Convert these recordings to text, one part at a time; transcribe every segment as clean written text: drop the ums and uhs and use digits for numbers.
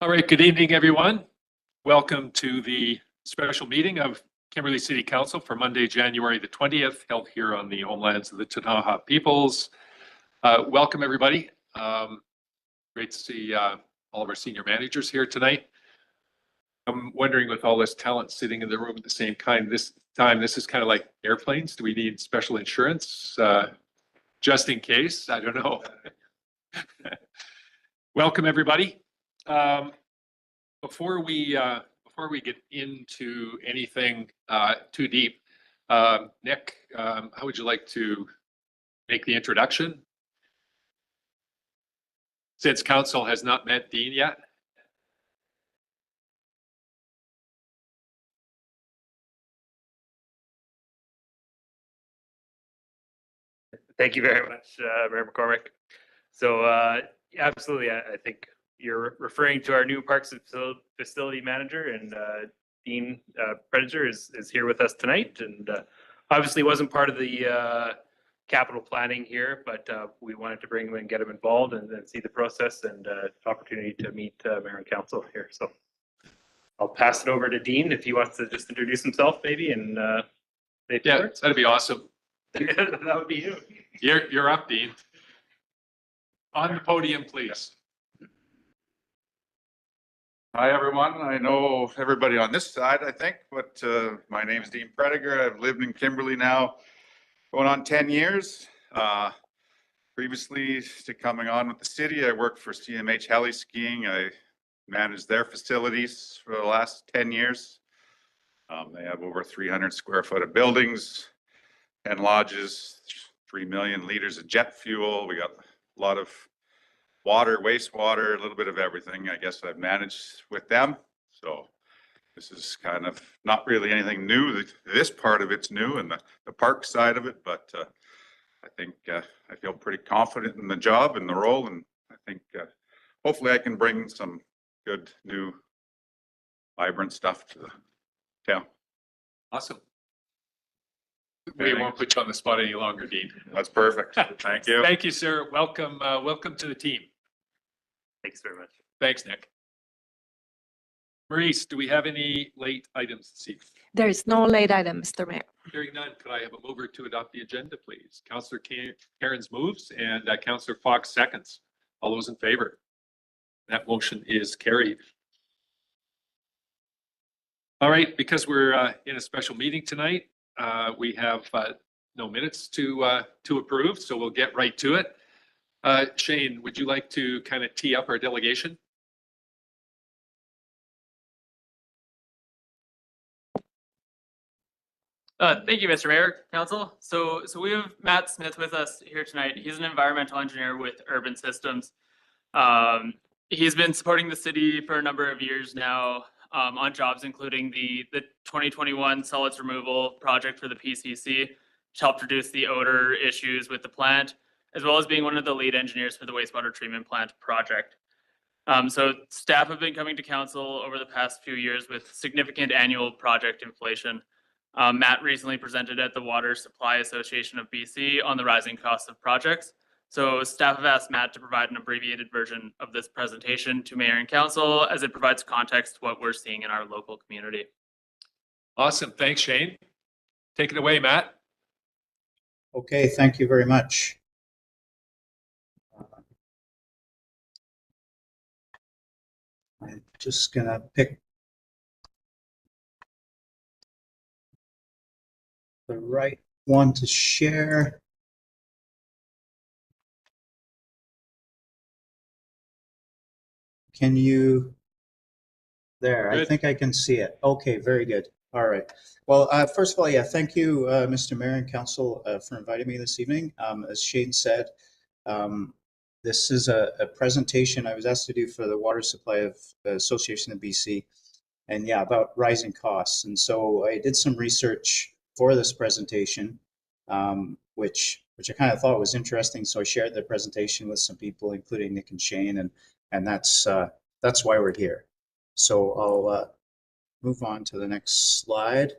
All right, good evening, everyone. Welcome to the special meeting of Kimberley City Council for Monday, January the 20th, held here on the homelands of the Ktunaxa peoples. Welcome, everybody. Great to see all of our senior managers here tonight. I'm wondering, with all this talent sitting in the room at the same time, this is kind of like airplanes. Do we need special insurance just in case? I don't know. Welcome, everybody. Before we get into anything too deep, Nick, how would you like to make the introduction? Since council has not met Dean yet. Thank you very much, Mayor McCormick. So absolutely, I think you're referring to our new Parks Facility Manager, and Dean Prediger is here with us tonight, and obviously wasn't part of the capital planning here, but we wanted to bring him and get him involved and then see the process and opportunity to meet Mayor and Council here. So I'll pass it over to Dean if he wants to just introduce himself maybe and yeah, that'd be awesome. That would be you. You're up, Dean. On the podium, please. Hi, everyone. I know everybody on this side, I think, but my name is Dean Prediger. I've lived in Kimberley now going on 10 years. Previously to coming on with the city, I worked for CMH Heli Skiing. I managed their facilities for the last 10 years. They have over 300 square foot of buildings and lodges, 3 million liters of jet fuel. We got a lot of water, wastewater, a little bit of everything. I guess I've managed with them. So this is kind of not really anything new. This part of it's new and the park side of it, but I think I feel pretty confident in the job and the role. And I think hopefully I can bring some good, new, vibrant stuff to the town. Awesome. We won't put you on the spot any longer, Dean. That's perfect. Thank you. Thank you, sir. Welcome to the team. Thanks very much. Thanks, Nick. Maurice, do we have any late items this evening? There is no late item, Mr. Mayor. Hearing none, could I have a mover to adopt the agenda, please? Councillor Cairns moves and Councillor Fox seconds. All those in favor? That motion is carried. All right, because we're in a special meeting tonight, we have no minutes to approve, so we'll get right to it. Shane, would you like to kind of tee up our delegation? Thank you, Mr. Mayor, Council. So we have Matt Smith with us here tonight. He's an environmental engineer with Urban Systems. He's been supporting the city for a number of years now on jobs including the 2021 solids removal project for the PCC, which helped reduce the odor issues with the plant, as well as being one of the lead engineers for the wastewater treatment plant project. So staff have been coming to council over the past few years with significant annual project inflation. Matt recently presented at the Water Supply Association of BC on the rising costs of projects. So staff have asked Matt to provide an abbreviated version of this presentation to Mayor and Council as it provides context to what we're seeing in our local community. Awesome. Thanks, Shane. Take it away, Matt. Okay, thank you very much. I'm just gonna pick the right one to share. Can you, there, good. I think I can see it. Okay, very good. All right. Well, first of all, yeah, thank you, Mr. Mayor and Council, for inviting me this evening. As Shane said, this is a presentation I was asked to do for the Water Supply Association of BC, and yeah, about rising costs. And so I did some research for this presentation, which I kind of thought was interesting. So I shared the presentation with some people, including Nick and Shane, and that's why we're here. So I'll move on to the next slide.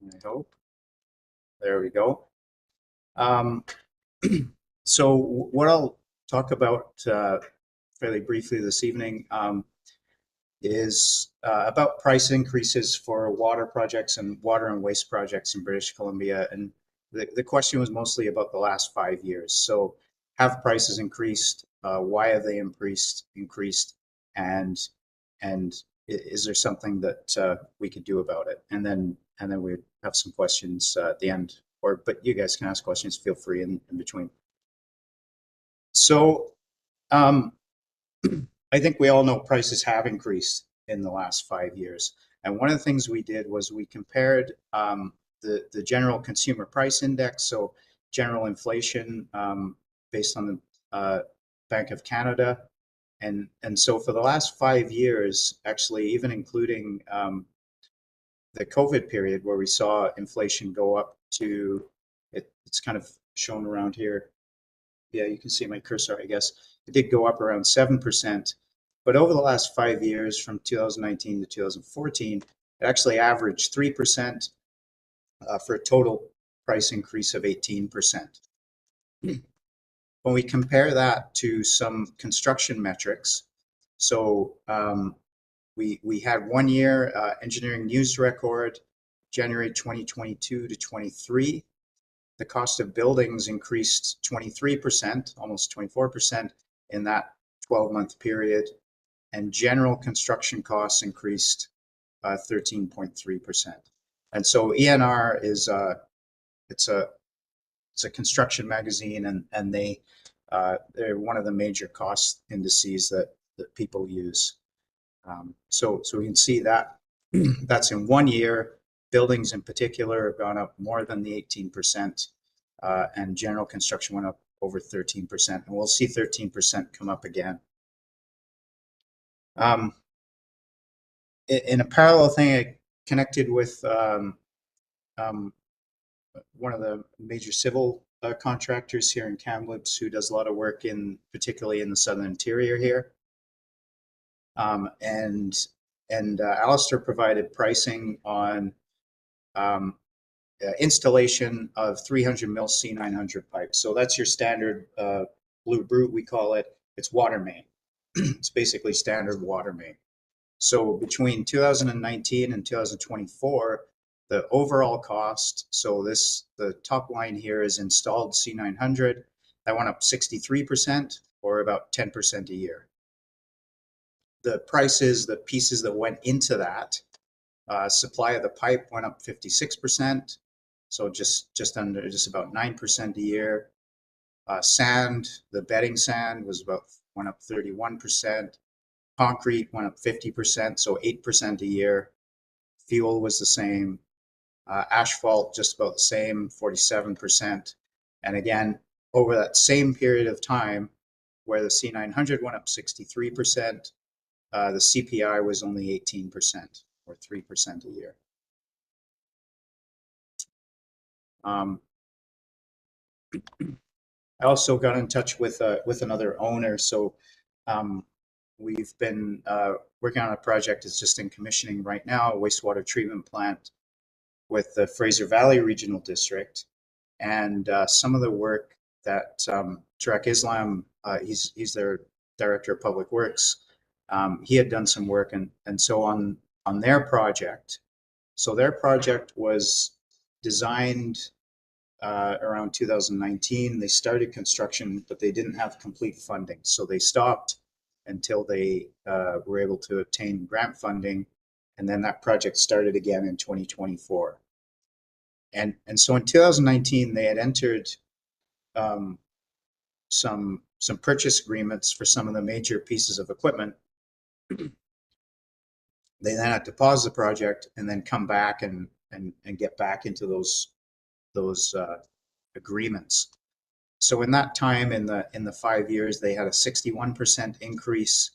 I hope. There we go. So what I'll talk about fairly briefly this evening is about price increases for water projects and water and waste projects in British Columbia. And the question was mostly about the last 5 years. So have prices increased? Why have they increased? And is there something that we could do about it? And then we have some questions at the end. But you guys can ask questions. Feel free in between. So I think we all know prices have increased in the last 5 years. And one of the things we did was we compared the general consumer price index, so general inflation based on the Bank of Canada. And so for the last 5 years, actually, even including the COVID period where we saw inflation go up to, it's kind of shown around here. Yeah, you can see my cursor, I guess. It did go up around 7%. But over the last 5 years, from 2019 to 2014, it actually averaged 3% for a total price increase of 18%. When we compare that to some construction metrics, so we had 1 year engineering news record, January 2022 to 23. The cost of buildings increased 23%, almost 24% in that 12-month period. And general construction costs increased 13.3%. And so ENR is it's a construction magazine, and they're one of the major cost indices that people use. So we can see that that's in 1 year. Buildings in particular have gone up more than the 18%, and general construction went up over 13%. And we'll see 13% come up again. In a parallel thing, I connected with one of the major civil contractors here in Kamloops who does a lot of work particularly in the southern interior here. And Alistair provided pricing on installation of 300 mil C900 pipes. So that's your standard blue brute, we call it. It's water main. It's basically standard water main. So between 2019 and 2024, the overall cost, so the top line here is installed C900, that went up 63% or about 10% a year. The prices, the pieces that went into that, supply of the pipe went up 56%, so just about 9% a year. Sand, the bedding sand went up 31%. Concrete went up 50%, so 8% a year. Fuel was the same. Asphalt, just about the same, 47%. And again, over that same period of time, where the C900 went up 63%, the CPI was only 18%, or 3% a year. I also got in touch with another owner, so we've been working on a project that's just in commissioning right now, a wastewater treatment plant with the Fraser Valley Regional District. And some of the work that Tarek Islam, he's their Director of Public Works, he had done some work, and so on their project. So their project was designed around 2019. They started construction, but they didn't have complete funding. So they stopped until they were able to obtain grant funding. And then that project started again in 2024. And so in 2019, they had entered some purchase agreements for some of the major pieces of equipment. They then had to pause the project and then come back and get back into those agreements. So in that time, in the 5 years, they had a 61% increase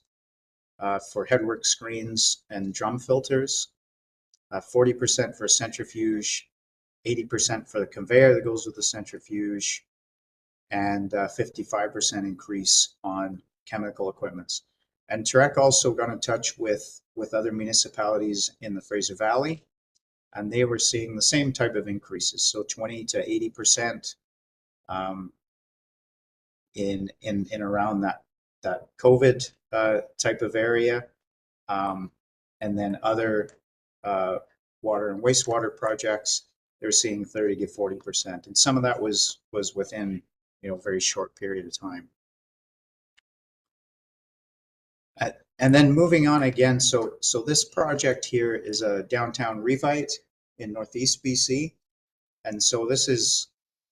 for headwork screens and drum filters, 40% for centrifuge, 80% for the conveyor that goes with the centrifuge, and 55% increase on chemical equipments. And Tarek also got in touch with other municipalities in the Fraser Valley, and they were seeing the same type of increases, so 20 to 80% in around that COVID type of area. And then other water and wastewater projects, they're seeing 30 to 40%. And some of that was within, a very short period of time. And then moving on again, so this project here is a downtown revite in Northeast BC. And so this is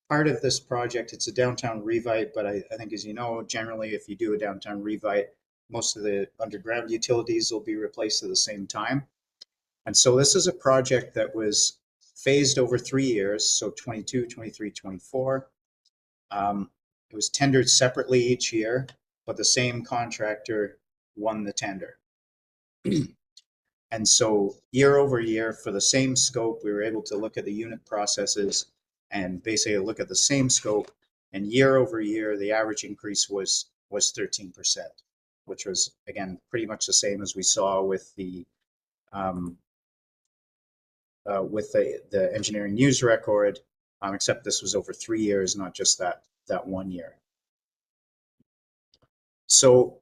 part of this project. It's a downtown revite, but I think, as you know, generally if you do a downtown revite, most of the underground utilities will be replaced at the same time. And so this is a project that was phased over 3 years, so 22, 23, 24. It was tendered separately each year, but the same contractor won the tender. And so year over year, for the same scope, we were able to look at the unit processes and basically look at the same scope. And year over year, the average increase was 13%, which was, again, pretty much the same as we saw with the engineering news record, except this was over 3 years, not just that 1 year. So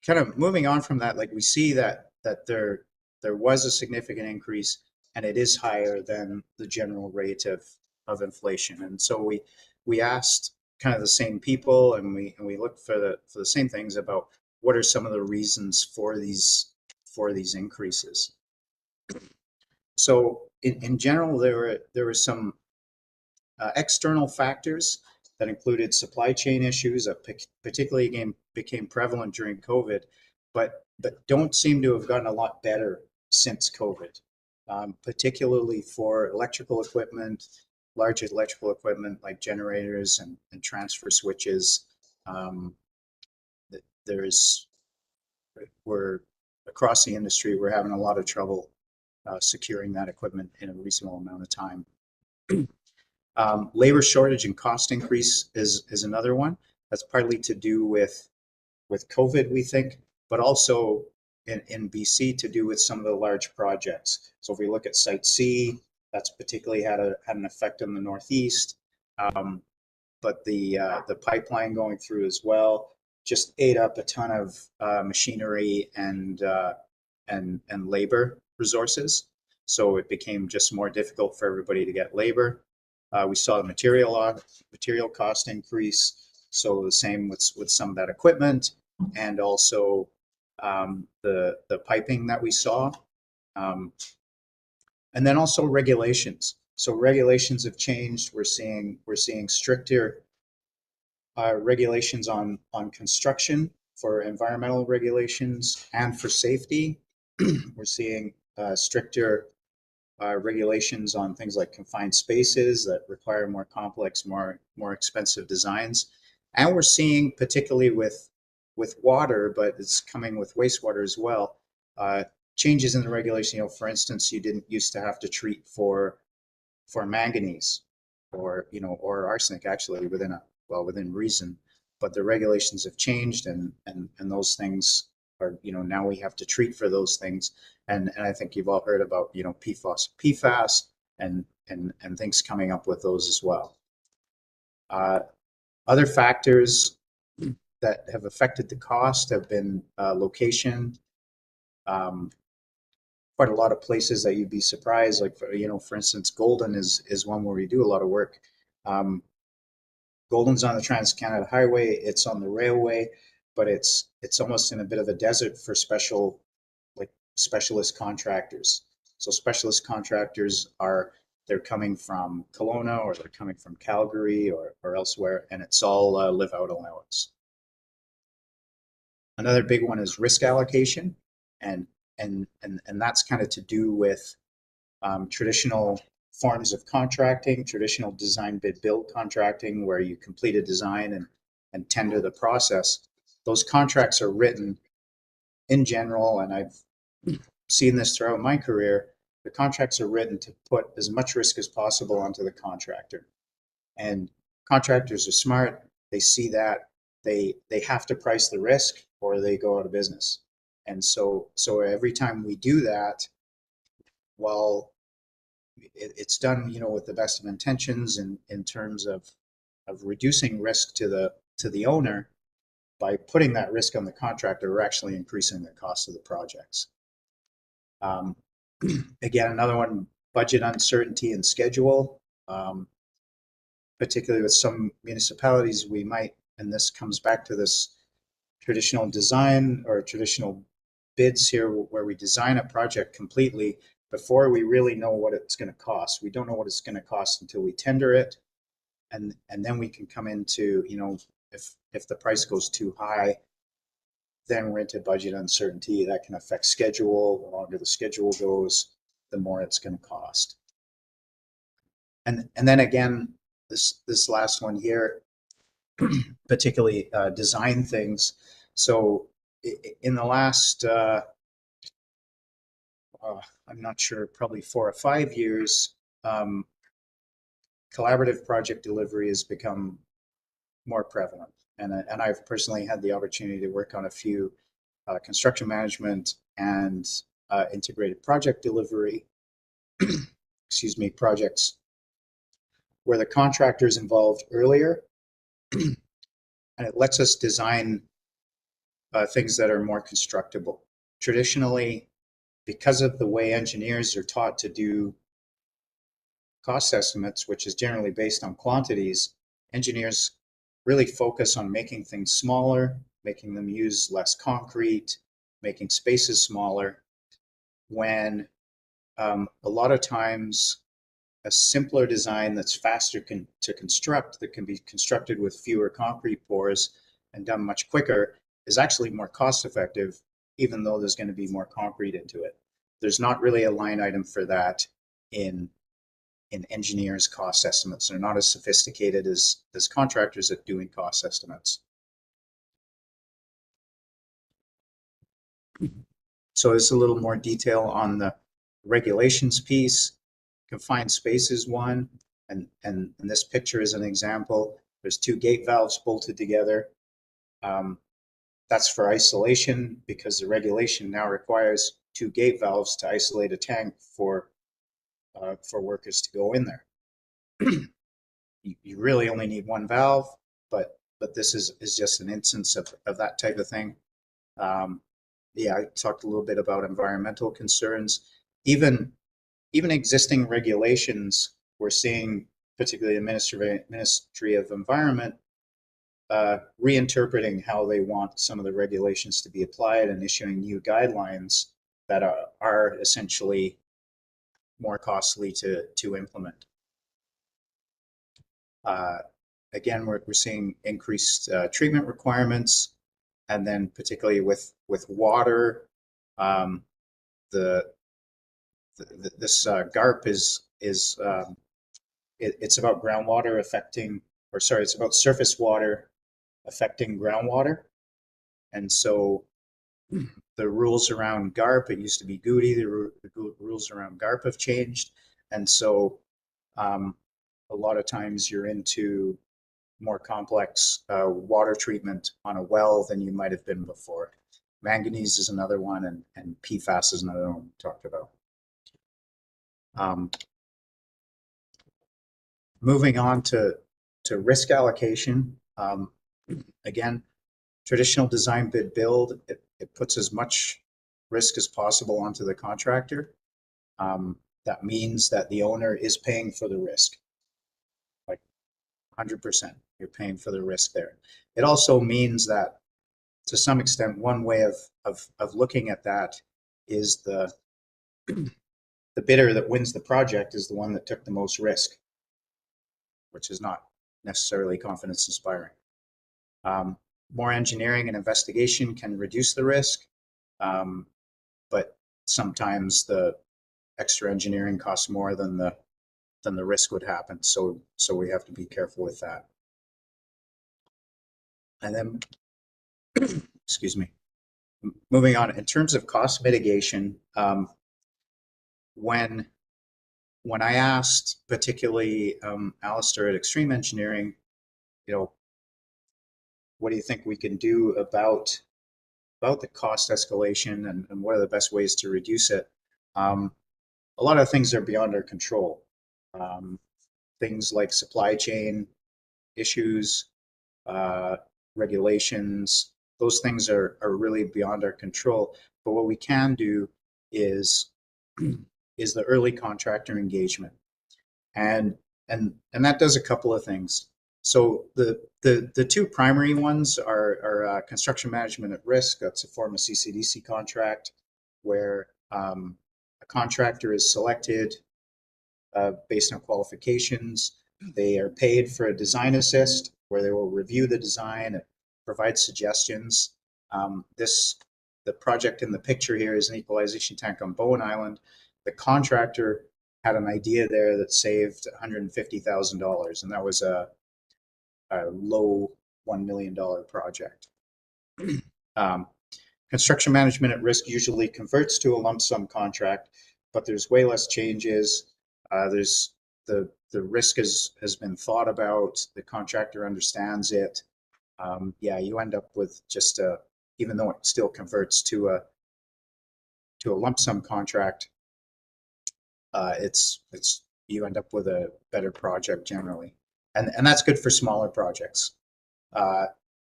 kind of moving on from that, like we see that there was a significant increase, and it is higher than the general rate of inflation. And so we asked kind of the same people, and we looked for the same things about what are some of the reasons for these increases. So in general, there were some external factors that included supply chain issues that particularly became prevalent during COVID, but don't seem to have gotten a lot better since COVID, particularly for electrical equipment, large electrical equipment like generators and transfer switches. We're across the industry, we're having a lot of trouble securing that equipment in a reasonable amount of time. Labor shortage and cost increase is another one. That's partly to do with COVID, we think, but also in BC to do with some of the large projects. So if we look at Site C, that's particularly had an effect on the Northeast, but the pipeline going through as well just ate up a ton of machinery and labor resources. So it became just more difficult for everybody to get labor. We saw the material cost increase. So the same with some of that equipment, and also the piping that we saw. And then also regulations. So regulations have changed. We're seeing stricter regulations on construction, for environmental regulations, and for safety. We're seeing stricter regulations on things like confined spaces that require more complex, more expensive designs. And we're seeing, particularly with water, but it's coming with wastewater as well, changes in the regulation. For instance, you didn't used to have to treat for manganese or arsenic, actually, within reason, but the regulations have changed, and those things are, now we have to treat for those things. And I think you've all heard about, PFAS and things coming up with those as well. Other factors that have affected the cost have been location. Quite a lot of places that you'd be surprised, like for instance, Golden is one where we do a lot of work. Golden's on the Trans-Canada Highway. It's on the railway, but it's almost in a bit of a desert for specialist contractors. So specialist contractors they're coming from Kelowna, or they're coming from Calgary or elsewhere, and it's all live out allowance. Another big one is risk allocation, and that's kind of to do with traditional forms of contracting, traditional design bid build contracting, where you complete a design and tender the process. Those contracts are written in general, and I've seen this throughout my career, the contracts are written to put as much risk as possible onto the contractor. And contractors are smart. They see that they have to price the risk or they go out of business. And so every time we do that, while it's done, with the best of intentions in terms of reducing risk to the owner, by putting that risk on the contractor, we're actually increasing the cost of the projects. Again, another one, budget uncertainty and schedule. Particularly with some municipalities, we might, and this comes back to this traditional design or traditional bids here, where we design a project completely before we really know what it's going to cost. We don't know what it's going to cost until we tender it. And then we can come into, you know, if the price goes too high, then we're into budget uncertainty. That can affect schedule. The longer the schedule goes, the more it's going to cost. And then again, this last one here, particularly design things. So in the last, I'm not sure, probably 4 or 5 years, collaborative project delivery has become more prevalent. And I've personally had the opportunity to work on a few construction management and integrated project delivery, excuse me, projects where the contractor is involved earlier, and it lets us design things that are more constructible. Traditionally, because of the way engineers are taught to do cost estimates, which is generally based on quantities, engineers really focus on making things smaller, making them use less concrete, making spaces smaller, when a lot of times a simpler design that's faster to construct, that can be constructed with fewer concrete pours and done much quicker, is actually more cost effective, even though there's going to be more concrete into it. There's not really a line item for that in engineers' cost estimates. They're not as sophisticated as contractors at doing cost estimates. So there's a little more detail on the regulations piece. Confined spaces one, and this picture is an example. There's 2 gate valves bolted together. That's for isolation, because the regulation now requires 2 gate valves to isolate a tank for workers to go in there. You really only need 1 valve, but this is just an instance of that type of thing. Yeah, I talked a little bit about environmental concerns. Even existing regulations, we're seeing, particularly the Ministry of Environment, reinterpreting how they want some of the regulations to be applied and issuing new guidelines that are essentially more costly to implement. Again, we're seeing increased treatment requirements, and then particularly with water, this GARP it's about groundwater affecting, or sorry, it's about surface water affecting groundwater. And so the rules around GARP, it used to be GUDI, the rules around GARP have changed. And so a lot of times you're into more complex water treatment on a well than you might have been before. Manganese is another one, and PFAS is another one we talked about. Moving on to risk allocation. Again, traditional design bid build, it puts as much risk as possible onto the contractor. That means that the owner is paying for the risk, like 100%. You're paying for the risk there. It also means that, to some extent, one way of looking at that is the bidder that wins the project is the one that took the most risk, which is not necessarily confidence inspiring. More engineering and investigation can reduce the risk, but sometimes the extra engineering costs more than the risk would happen. So we have to be careful with that. And then, excuse me, moving on, in terms of cost mitigation, when I asked, particularly Alistair at Extreme Engineering, what do you think we can do about the cost escalation, and what are the best ways to reduce it? A lot of things are beyond our control. Things like supply chain issues, regulations, those things are really beyond our control. But what we can do is the early contractor engagement, and that does a couple of things. So the two primary ones are construction management at risk. That's a form of CCDC contract where a contractor is selected based on qualifications. They are paid for a design assist where they will review the design and provide suggestions. The project in the picture here is an equalization tank on Bowen Island. The contractor had an idea there that saved $150,000, and that was a low $1 million project. Construction management at risk usually converts to a lump sum contract, but there's way less changes. There's the risk has been thought about. The contractor understands it. Yeah, you end up with just even though it still converts to a lump sum contract, it's you end up with a better project generally, and that's good for smaller projects.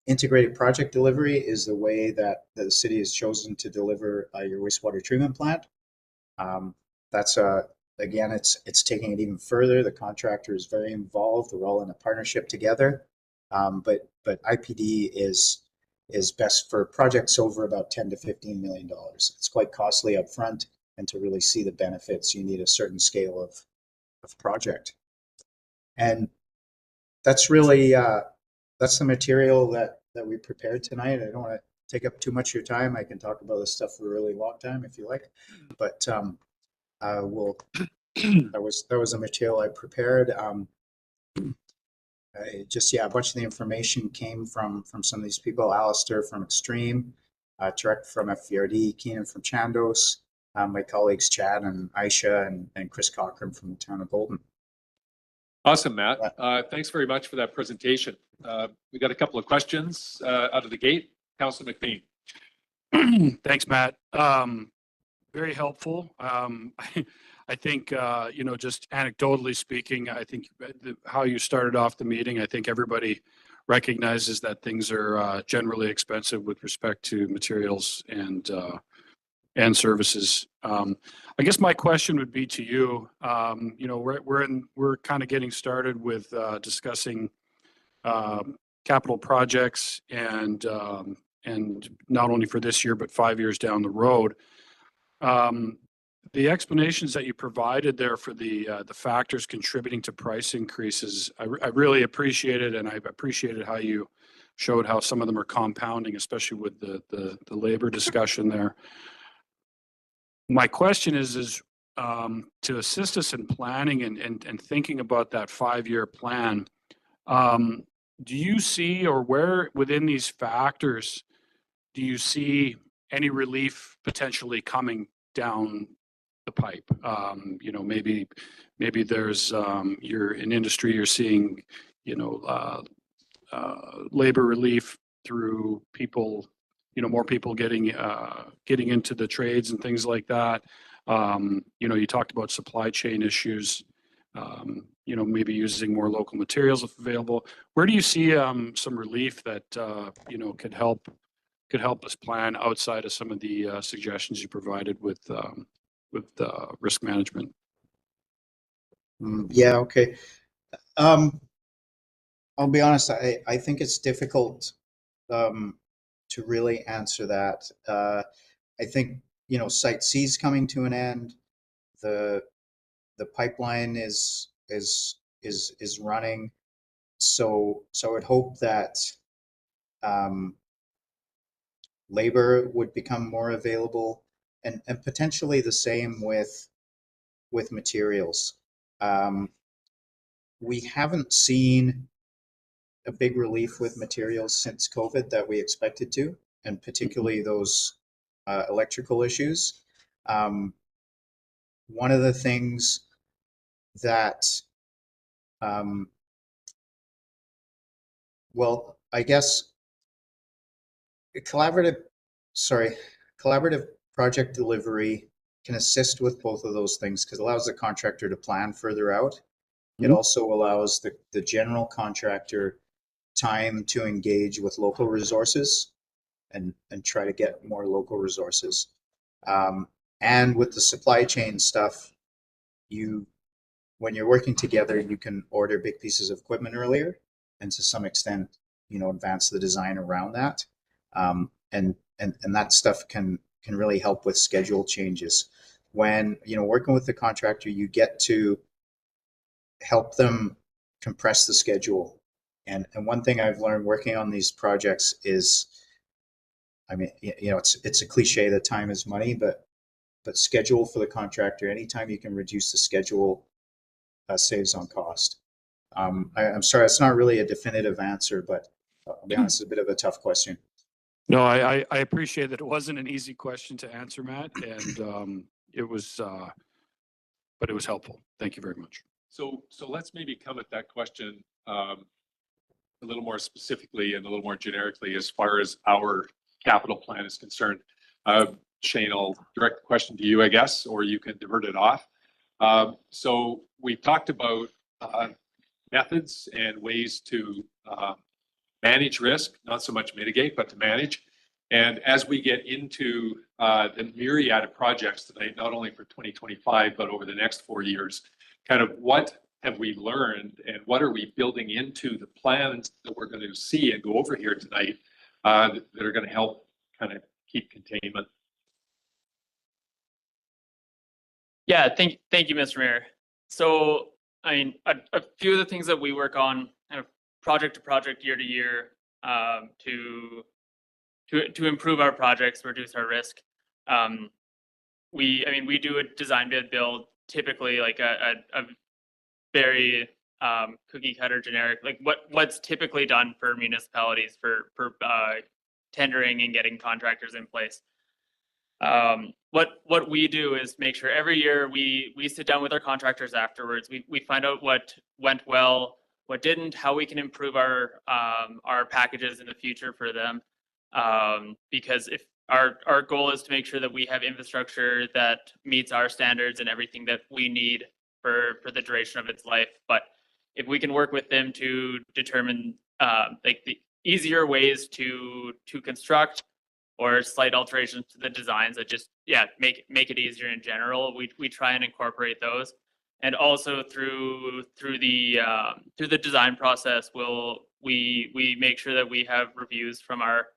Integrated project delivery is the way that the city has chosen to deliver your wastewater treatment plant. That's again, it's taking it even further. The contractor is very involved. We're all in a partnership together. But IPD is best for projects over about $10 to $15 million. It's quite costly up front, and to really see the benefits, you need a certain scale of project. And that's really that's the material that we prepared tonight. I don't want to take up too much of your time. I can talk about this stuff for a really long time if you like, but we'll that was the material I prepared. A bunch of the information came from some of these people. Alistair from Extreme, Tarek from FVRD, Keenan from Chandos, my colleagues Chad and Aisha and Chris Cochran from the town of Golden. Awesome, Matt. Thanks very much for that presentation. We got a couple of questions out of the gate. Councilor McBean. Thanks, Matt. Very helpful. I think, just anecdotally speaking, I think how you started off the meeting, I think everybody recognizes that things are generally expensive with respect to materials and services. I guess my question would be to you. We're kind of getting started with discussing capital projects and not only for this year but 5 years down the road. The explanations that you provided there for the factors contributing to price increases, I really appreciate it, and I appreciated how you showed how some of them are compounding, especially with the labor discussion there. My question is to assist us in planning and thinking about that 5-year plan. Do you see, or where within these factors do you see any relief potentially coming down the pipe? Maybe there's you're in industry, you're seeing labor relief through people, more people getting into the trades and things like that. You talked about supply chain issues, maybe using more local materials if available. Where do you see some relief that could help us plan outside of some of the suggestions you provided with risk management? Yeah, okay. I'll be honest, I think it's difficult to really answer that. I think, Site C is coming to an end. The pipeline is running. So I would hope that labor would become more available, and potentially the same with materials. We haven't seen a big relief with materials since COVID that we expected to, and particularly those electrical issues. One of the things that, I guess collaborative project delivery can assist with both of those things because it allows the contractor to plan further out. It also allows the general contractor time to engage with local resources and try to get more local resources. And with the supply chain stuff, when you're working together, you can order big pieces of equipment earlier, and to some extent, advance the design around that. And that stuff can really help with schedule changes. When working with the contractor, you get to help them compress the schedule. And one thing I've learned working on these projects is, I mean, it's a cliche that time is money, but schedule for the contractor, anytime you can reduce the schedule, saves on cost. I'm sorry, it's not really a definitive answer, but I'll be honest, it's a bit of a tough question. No, I appreciate that it wasn't an easy question to answer, Matt, and it was, but it was helpful. Thank you very much. So let's maybe come at that question a little more specifically and a little more generically as far as our capital plan is concerned. Shane, I'll direct the question to you, I guess, or you can divert it off. So we've talked about methods and ways to manage risk, not so much mitigate, but to manage. And as we get into the myriad of projects tonight, not only for 2025, but over the next 4 years, kind of what have we learned and what are we building into the plans that we're going to see and go over here tonight that are going to help kind of keep containment? Yeah, thank you, Mr. Mayor. So, I mean, a few of the things that we work on kind of project to project, year to year, to improve our projects, reduce our risk. We do a design bid build, typically like a very cookie cutter generic, like what's typically done for municipalities for tendering and getting contractors in place. What we do is make sure every year we sit down with our contractors afterwards. We find out what went well, what didn't, how we can improve our packages in the future for them. Because if our goal is to make sure that we have infrastructure that meets our standards and everything that we need for the duration of its life. But if we can work with them to determine like the easier ways to construct or slight alterations to the designs that just make it easier in general, we try and incorporate those. And also through the design process, we make sure that we have reviews from our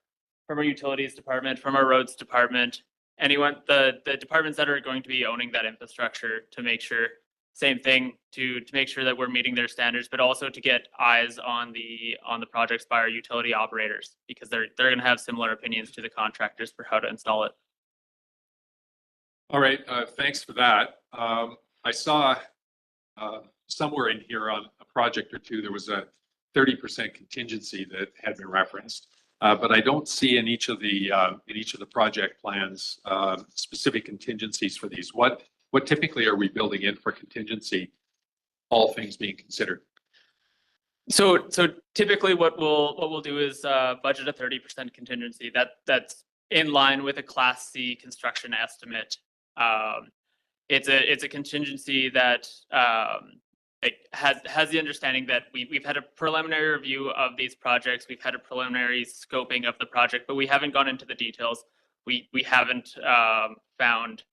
utilities department, from our roads department, the departments that are going to be owning that infrastructure, to make sure, same thing, to make sure that we're meeting their standards, but also to get eyes on the projects by our utility operators, because they're going to have similar opinions to the contractors for how to install it. All right, thanks for that. I saw somewhere in here on a project or two, there was a 30% contingency that had been referenced. But I don't see in each of the project plans specific contingencies for these. What typically are we building in for contingency, all things being considered? So typically what we'll do is budget a 30% contingency. That's in line with a Class C construction estimate. It's a contingency that has the understanding that we've had a preliminary review of these projects. We've had a preliminary scoping of the project, but we haven't gone into the details. We haven't found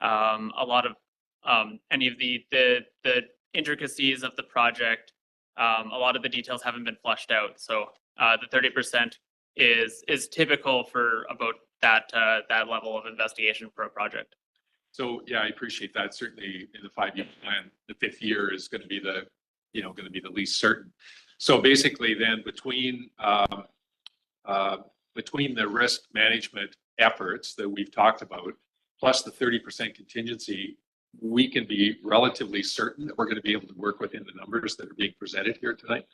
a lot of any of the intricacies of the project. A lot of the details haven't been fleshed out. So the 30% is typical for about that level of investigation for a project. So yeah, I appreciate that. Certainly in the 5-year plan, the 5th year is going to be the least certain. So basically then between the risk management efforts that we've talked about, plus the 30% contingency, we can be relatively certain that we're going to be able to work within the numbers that are being presented here tonight.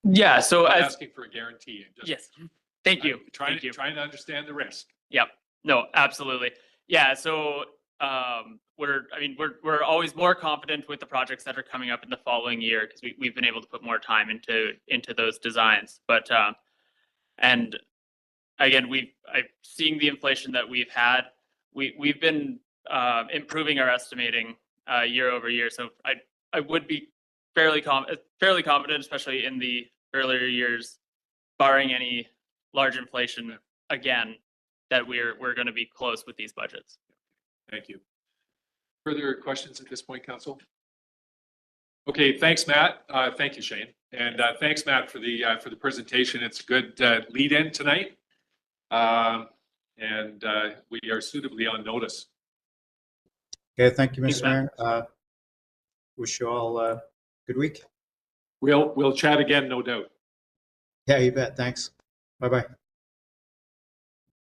Yeah. So I'm asking for a guarantee. Yes. Thank you. Trying to understand the risk. Yep. No, absolutely. Yeah. So we're always more confident with the projects that are coming up in the following year, because we've been able to put more time into those designs. But and again, I've seen the inflation that we've had. We've been improving our estimating year over year. So I would be fairly confident, especially in the earlier years, barring any large inflation again, that we're going to be close with these budgets. Thank you. Further questions at this point, council? Okay, thanks, Matt. Thank you, Shane. And thanks, Matt, for the presentation. It's a good lead in tonight. And we are suitably on notice. Okay, thank you, Thanks, Mr. Mayor. Wish you all a good week. We'll chat again, no doubt. Yeah, you bet. Thanks. Bye-bye.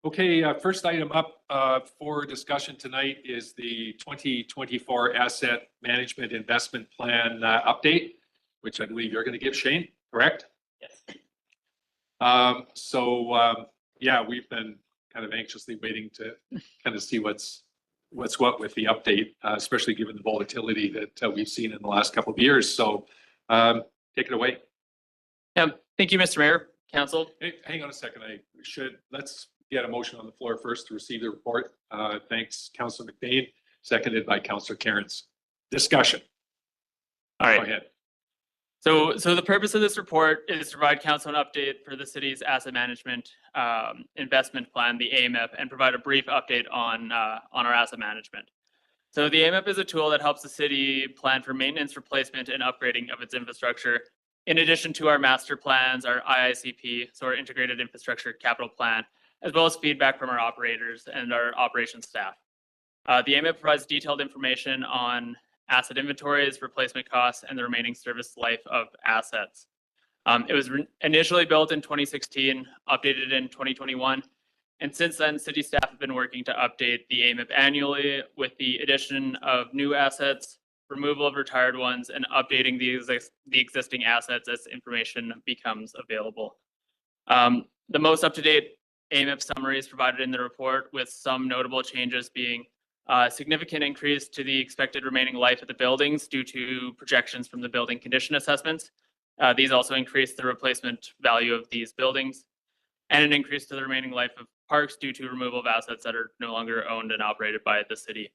Okay, first item up for discussion tonight is the 2024 Asset Management Investment Plan update, which I believe you're going to give, Shane, correct? Yes. Yeah, we've been kind of anxiously waiting to kind of see what's what with the update, especially given the volatility that we've seen in the last couple of years. So take it away. Thank you, Mr. Mayor, Council. Hey, hang on a second. Let's get a motion on the floor first to receive the report. Thanks, Councilor McBain, seconded by Councilor Cairns. Discussion. All Go right. ahead. So the purpose of this report is to provide council an update for the city's asset management investment plan, the AMIP, and provide a brief update on our asset management. So the AMIP is a tool that helps the city plan for maintenance, replacement, and upgrading of its infrastructure, in addition to our master plans, our IICP, so our integrated infrastructure capital plan, as well as feedback from our operators and our operations staff. The AMIP provides detailed information on asset inventories, replacement costs, and the remaining service life of assets. It was initially built in 2016, updated in 2021, and since then, city staff have been working to update the AMIP annually with the addition of new assets, removal of retired ones, and updating the existing assets as information becomes available. The most up-to-date AMIP summary is provided in the report, with some notable changes being a significant increase to the expected remaining life of the buildings due to projections from the building condition assessments. These also increase the replacement value of these buildings, and an increase to the remaining life of parks due to removal of assets that are no longer owned and operated by the city.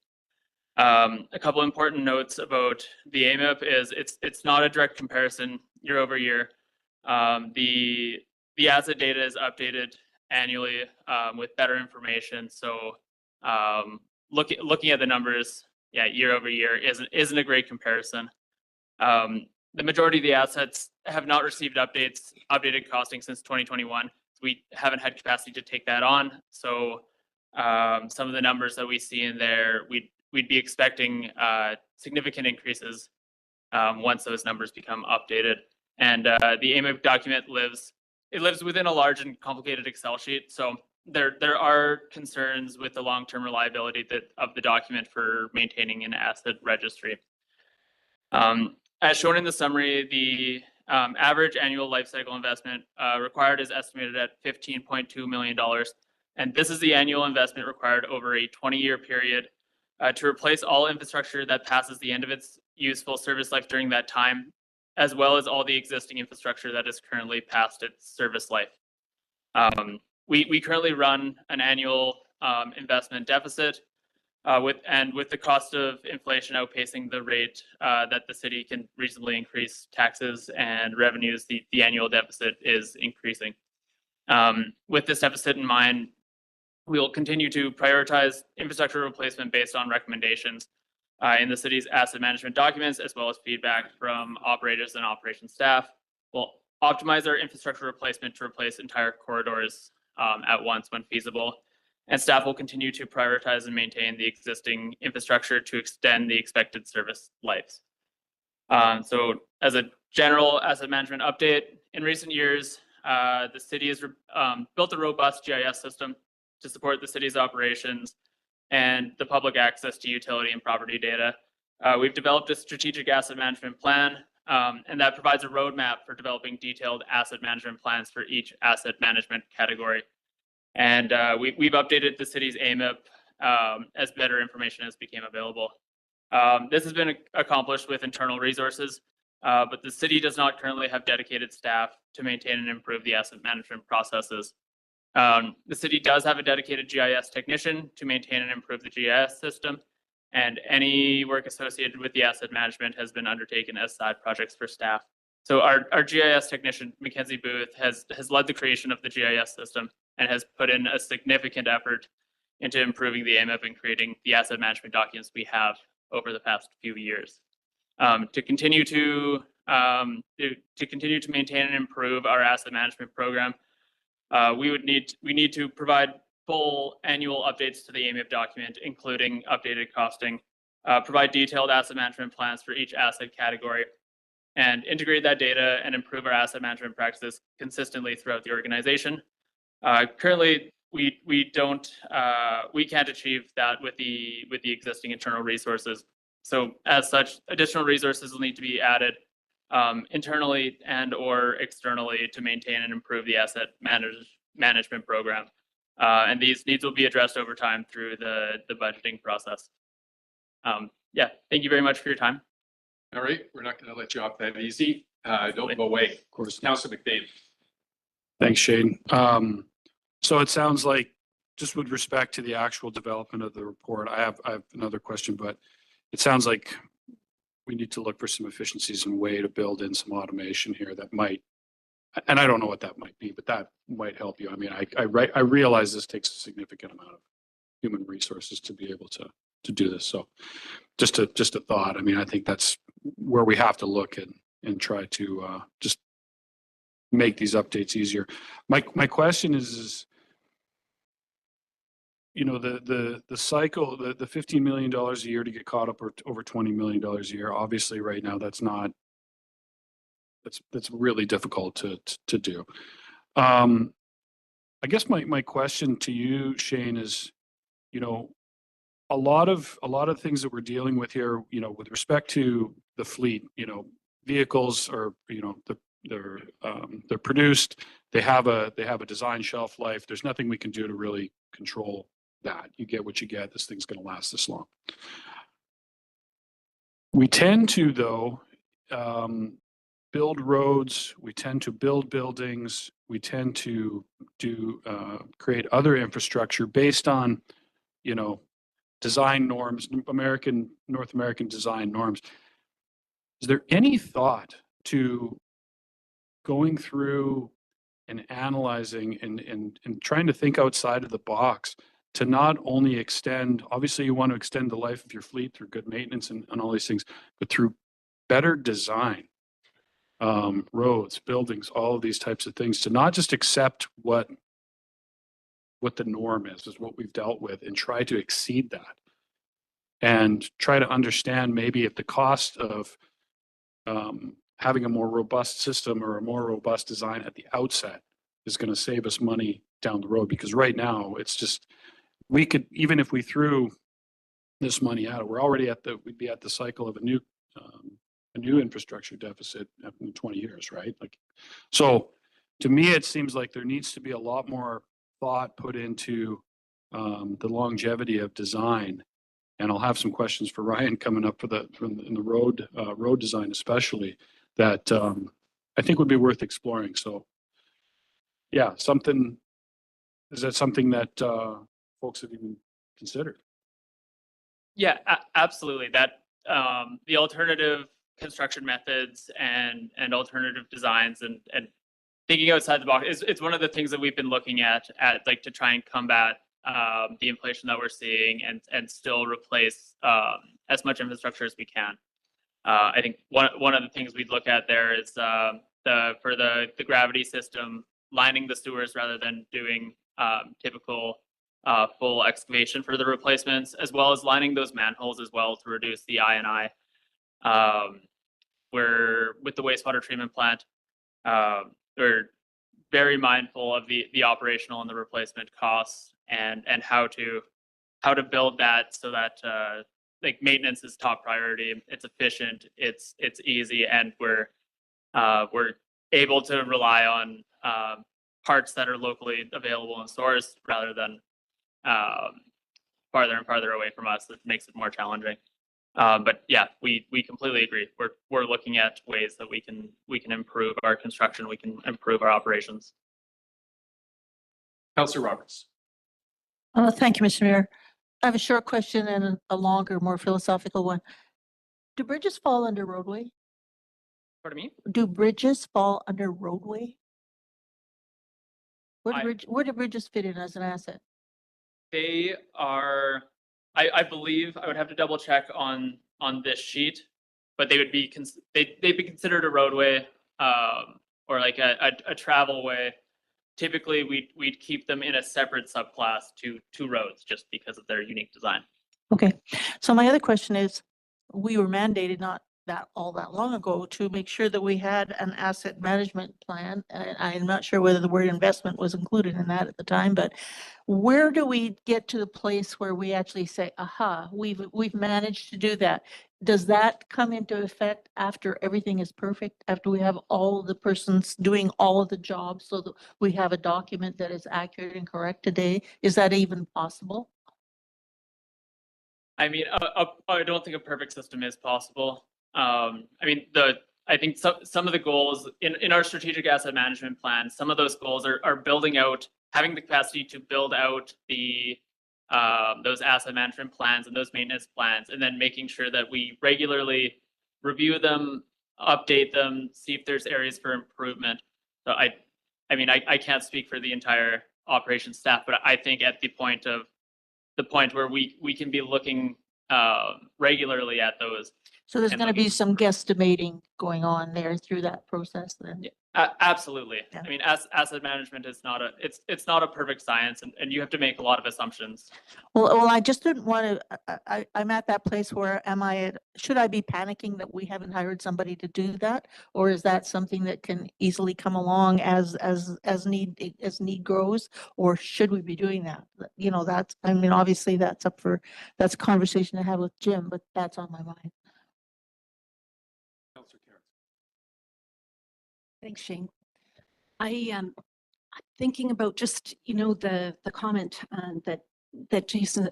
A couple important notes about the AMIP is it's not a direct comparison year over year. The asset data is updated annually with better information. So looking at the numbers, year over year isn't a great comparison. The majority of the assets have not received updated costing since 2021. We haven't had capacity to take that on. So some of the numbers that we see in there, we'd be expecting significant increases once those numbers become updated. And the AMIP document lives within a large and complicated Excel sheet. So there are concerns with the long-term reliability of the document for maintaining an asset registry. As shown in the summary, the average annual life cycle investment required is estimated at $15.2 million. And this is the annual investment required over a 20-year period to replace all infrastructure that passes the end of its useful service life during that time, as well as all the existing infrastructure that is currently past its service life. We currently run an annual investment deficit with the cost of inflation outpacing the rate that the city can reasonably increase taxes and revenues, the annual deficit is increasing. With this deficit in mind, we will continue to prioritize infrastructure replacement based on recommendations in the city's asset management documents, as well as feedback from operators and operations staff. We'll optimize our infrastructure replacement to replace entire corridors at once when feasible. And staff will continue to prioritize and maintain the existing infrastructure to extend the expected service lives. So as a general asset management update, in recent years, the city has built a robust GIS system to support the city's operations and the public access to utility and property data. We've developed a strategic asset management plan, and that provides a roadmap for developing detailed asset management plans for each asset management category. And we've updated the city's AMIP as better information has become available. This has been accomplished with internal resources, but the city does not currently have dedicated staff to maintain and improve the asset management processes. The city does have a dedicated GIS technician to maintain and improve the GIS system, and any work associated with the asset management has been undertaken as side projects for staff. So our GIS technician, Mackenzie Booth, has led the creation of the GIS system and has put in a significant effort into improving the AMIP and creating the asset management documents we have over the past few years. To continue to maintain and improve our asset management program, we need to provide full annual updates to the AMIP document, including updated costing, provide detailed asset management plans for each asset category, and integrate that data and improve our asset management practices consistently throughout the organization. Currently, we can't achieve that with the existing internal resources. So as such, additional resources will need to be added internally and or externally to maintain and improve the asset management program. And these needs will be addressed over time through the budgeting process. Yeah, thank you very much for your time. All right, we're not going to let you off that easy. Don't go away. Of course. Councilor McDavid. Thanks, Shane. So it sounds like, just with respect to the actual development of the report, I have another question, but it sounds like we need to look for some efficiencies and way to build in some automation here that might, and I don't know what that might be, but that might help you. I mean, I realize this takes a significant amount of human resources to be able to do this. So just a thought. I mean, I think that's where we have to look and try to just make these updates easier. My question is, you know, the cycle, the $15 million a year to get caught up, or over $20 million a year. Obviously, right now, that's really difficult to do. I guess my question to you, Shane, is, you know, a lot of things that we're dealing with here, you know, with respect to the fleet, you know, vehicles are, you know, they're produced, they have a design shelf life. There's nothing we can do to really control that. You get what you get. This thing's going to last this long. We tend to, though, build roads. We tend to build buildings. We tend to create other infrastructure based on, you know, design norms, North American design norms. Is there any thought to going through and analyzing and trying to think outside of the box to not only extend, obviously you want to extend the life of your fleet through good maintenance and all these things, but through better design, roads, buildings, all of these types of things, to not just accept what the norm is what we've dealt with, and try to exceed that, and try to understand maybe if the cost of having a more robust system or a more robust design at the outset is going to save us money down the road. Because right now it's just, we could, even if we threw this money out, we'd be at the cycle of a new infrastructure deficit in 20 years, right? Like, so to me, it seems like there needs to be a lot more thought put into the longevity of design. And I'll have some questions for Ryan coming up in the road design, especially, that I think would be worth exploring. So yeah, is that something that folks have even considered? Yeah, absolutely. That the alternative construction methods and alternative designs and thinking outside the box is one of the things that we've been looking at like to try and combat the inflation that we're seeing and still replace as much infrastructure as we can. I think one of the things we'd look at there is for the gravity system, lining the sewers rather than doing typical full excavation for the replacements, as well as lining those manholes as well to reduce the I&I. We're with the wastewater treatment plant, we're very mindful of the operational and the replacement costs and how to build that so that like maintenance is top priority. It's efficient, it's easy, and we're able to rely on parts that are locally available in stores rather than farther and farther away from us. That makes it more challenging. But yeah, we completely agree. We're looking at ways that we can improve our construction, we can improve our operations. Councilor Roberts. Thank you, Mr. Mayor. I have a short question and a longer, more philosophical one. Do bridges fall under roadway? Pardon me? Do bridges fall under roadway? Where do bridges fit in as an asset? They are, I believe, I would have to double check on this sheet, but they would be, they'd be considered a roadway, or like a travel way. Typically, we'd keep them in a separate subclass to roads just because of their unique design. Okay, so my other question is, we were mandated not that long ago to make sure that we had an asset management plan. And I'm not sure whether the word investment was included in that at the time, but where do we get to the place where we actually say, aha, we've managed to do that? Does that come into effect after everything is perfect, after we have all the persons doing all of the jobs so that we have a document that is accurate and correct today? Is that even possible? I mean, I don't think a perfect system is possible. I mean, I think some of the goals in our strategic asset management plan, some of those goals are building out, having the capacity to build out those asset management plans and those maintenance plans, and then making sure that we regularly review them, update them, see if there's areas for improvement. So I mean, I can't speak for the entire operations staff, but I think at the point where we can be looking regularly at those. So there's And going to looking- be some guesstimating going on there through that process then? Yeah. Absolutely. Yeah. I mean, asset management is not it's not a perfect science, and you have to make a lot of assumptions. Well, I just didn't want to, I'm at that place where should I be panicking that we haven't hired somebody to do that? Or is that something that can easily come along as need grows? Or should we be doing that? You know, I mean, obviously that's that's a conversation to have with Jim, but that's on my mind. Councillor Karen. Thanks, Shane. I'm thinking about just, the comment that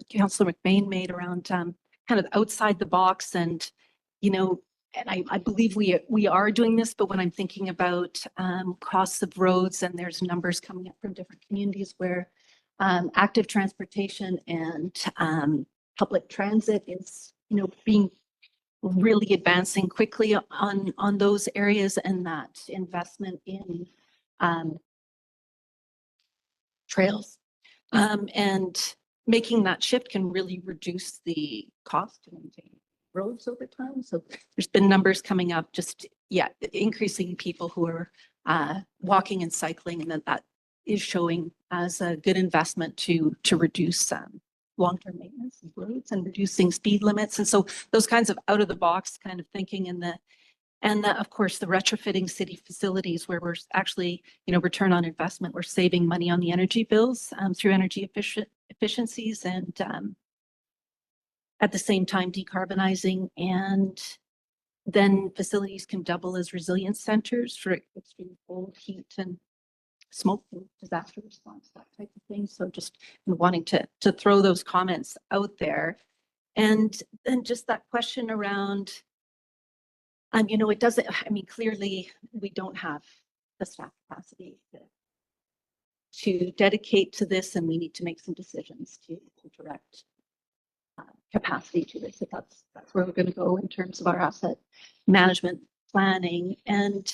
Councillor McBain made around kind of outside the box and, and I believe we are doing this, but when I'm thinking about costs of roads and there's numbers coming up from different communities where active transportation and public transit is, being really advancing quickly on those areas, and that investment in trails and making that shift can really reduce the cost to maintain roads over time. So there's been numbers coming up, just increasing people who are walking and cycling, and that is showing as a good investment to reduce long-term maintenance of roads and reducing speed limits. And so those kinds of out of the box kind of thinking and of course, the retrofitting city facilities where we're actually, return on investment, we're saving money on the energy bills through energy efficiencies and at the same time decarbonizing, and then facilities can double as resilience centers for extreme cold, heat, and smoke and disaster response, that type of thing. So just wanting to throw those comments out there. And then just that question around, it doesn't, clearly we don't have the staff capacity to dedicate to this, and we need to make some decisions to direct capacity to this. If that's where we're going to go in terms of our asset management planning. And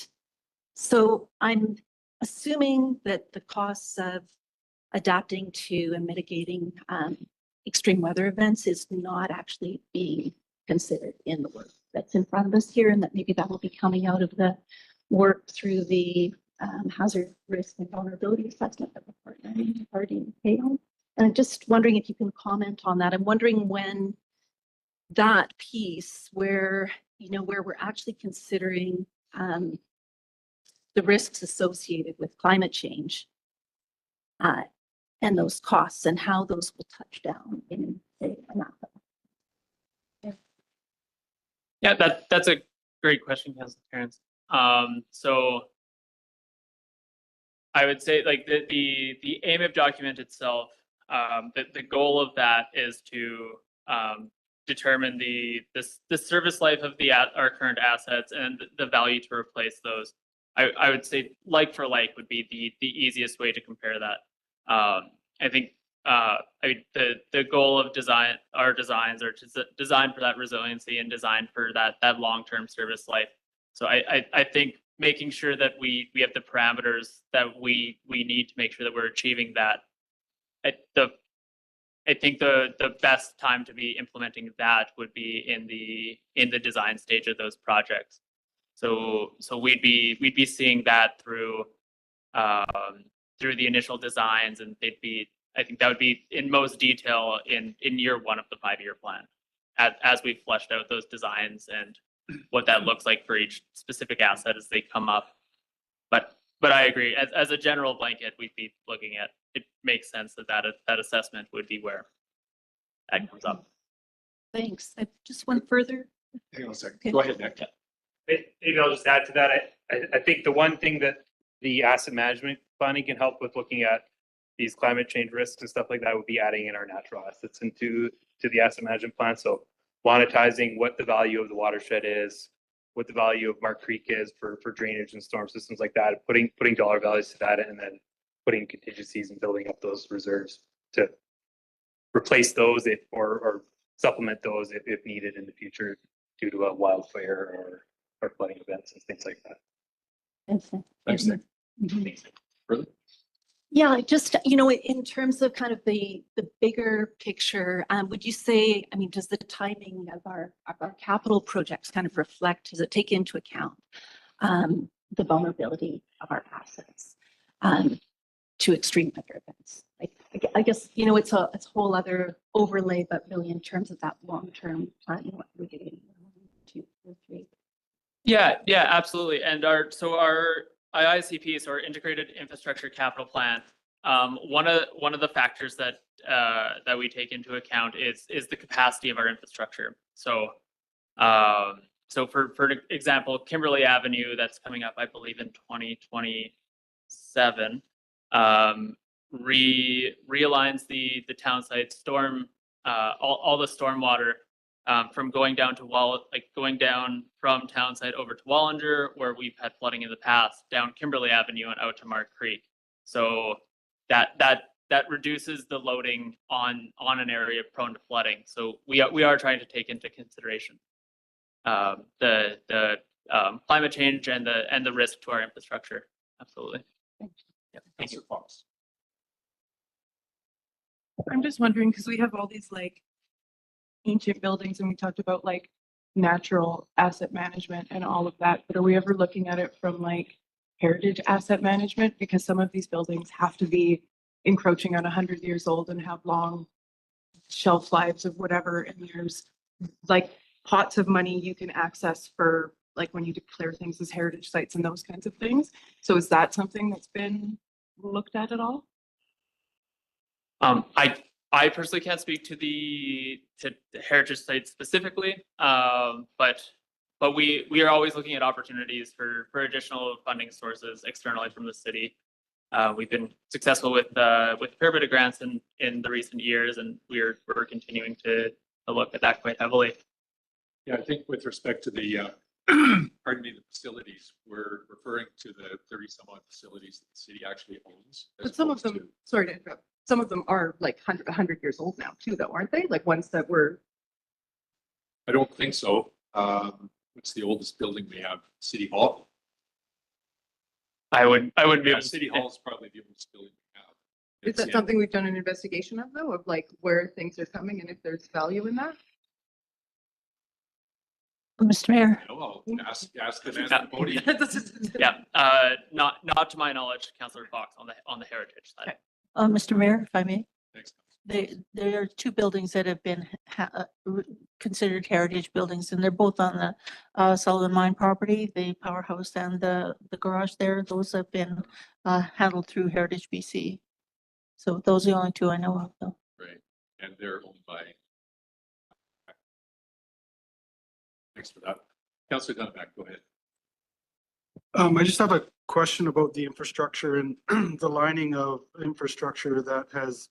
so I'm assuming that the costs of adapting to and mitigating extreme weather events is not actually being considered in the work that's in front of us here, and that maybe that will be coming out of the work through the hazard risk and vulnerability assessment that we're partnering already on. And I'm just wondering if you can comment on that. I'm wondering when that piece where we're actually considering the risks associated with climate change and those costs, and how those will touch down in, say, an asset. Yeah, that's a great question, Councilor Terrence. So I would say like the AMIP document itself, the goal of that is to determine the service life of our current assets and the value to replace those. I would say like for like would be the easiest way to compare that. I think the goal of our designs are to design for that resiliency and design for that long-term service life. So I think making sure that we have the parameters that we need to make sure that we're achieving that. I think the best time to be implementing that would be in the design stage of those projects. So we'd be seeing that through the initial designs, and I think that would be in most detail in year one of the 5-year plan, as we fleshed out those designs and what that looks like for each specific asset as they come up. But I agree, as a general blanket, we'd be looking at, it makes sense that assessment would be where that comes up. Thanks. I just one further. Hang on a second. Go ahead, Nick. Maybe I'll just add to that. I think the one thing that the asset management planning can help with looking at these climate change risks and stuff like that would be adding in our natural assets into the asset management plan. So monetizing what the value of the watershed is, what the value of Mark Creek is for drainage and storm systems like that, putting dollar values to that, and then putting contingencies and building up those reserves to replace those or supplement those if needed in the future due to a wildfire or flooding events and things like that. Thanks, Nick. Further? Yeah, just, in terms of kind of the bigger picture, would you say, I mean, does the timing of our capital projects kind of reflect, does it take into account the vulnerability of our assets to extreme weather events? Like, I guess, it's a whole other overlay, but really in terms of that long-term planning, what we're getting 1, 2, 3. Yeah, absolutely. And our IICP, so our Integrated Infrastructure Capital Plan, one of the factors that we take into account is the capacity of our infrastructure. So for example, Kimberley Avenue, that's coming up, I believe, in 2027, realigns the town site storm, all the stormwater from going down from town site over to Wallinger, where we've had flooding in the past, down Kimberley Avenue and out to Mark Creek. So that reduces the loading on an area prone to flooding. So we are trying to take into consideration the climate change and the risk to our infrastructure. Absolutely. Yeah, Councilor Fox. I'm just wondering, because we have all these like ancient buildings and we talked about like natural asset management and all of that, but are we ever looking at it from like heritage asset management? Because some of these buildings have to be encroaching on 100 years old and have long shelf lives of whatever, and there's like pots of money you can access for like when you declare things as heritage sites and those kinds of things. So is that something that's been looked at all? I personally can't speak to the heritage sites specifically, but we are always looking at opportunities for additional funding sources externally from the city. We've been successful with a fair bit of grants in the recent years, and we're continuing to look at that quite heavily. Yeah, I think with respect to the pardon me, the facilities, we're referring to the 30 some odd facilities that the city actually owns. But some of them, sorry to interrupt, some of them are like 100 years old now too, though, aren't they? Like ones that were. I don't think so. What's the oldest building we have? City Hall. I wouldn't be able to. City Hall is probably the oldest building we have. Is that something we've done an investigation of though, of like where things are coming and if there's value in that? Mr. Mayor. No, I'll ask them at the podium. Yeah, not to my knowledge, Councillor Fox on the heritage side. Mr. Mayor, if I may, Thanks. there are 2 buildings that have been considered heritage buildings, and they're both on the Sullivan Mine property, the powerhouse and the garage there. Those have been handled through Heritage BC. So those are the only 2 I know of, though. Right, and they're owned by. Thanks for that. Councillor Dunback, go ahead. I just have a question about the infrastructure and the lining of infrastructure that has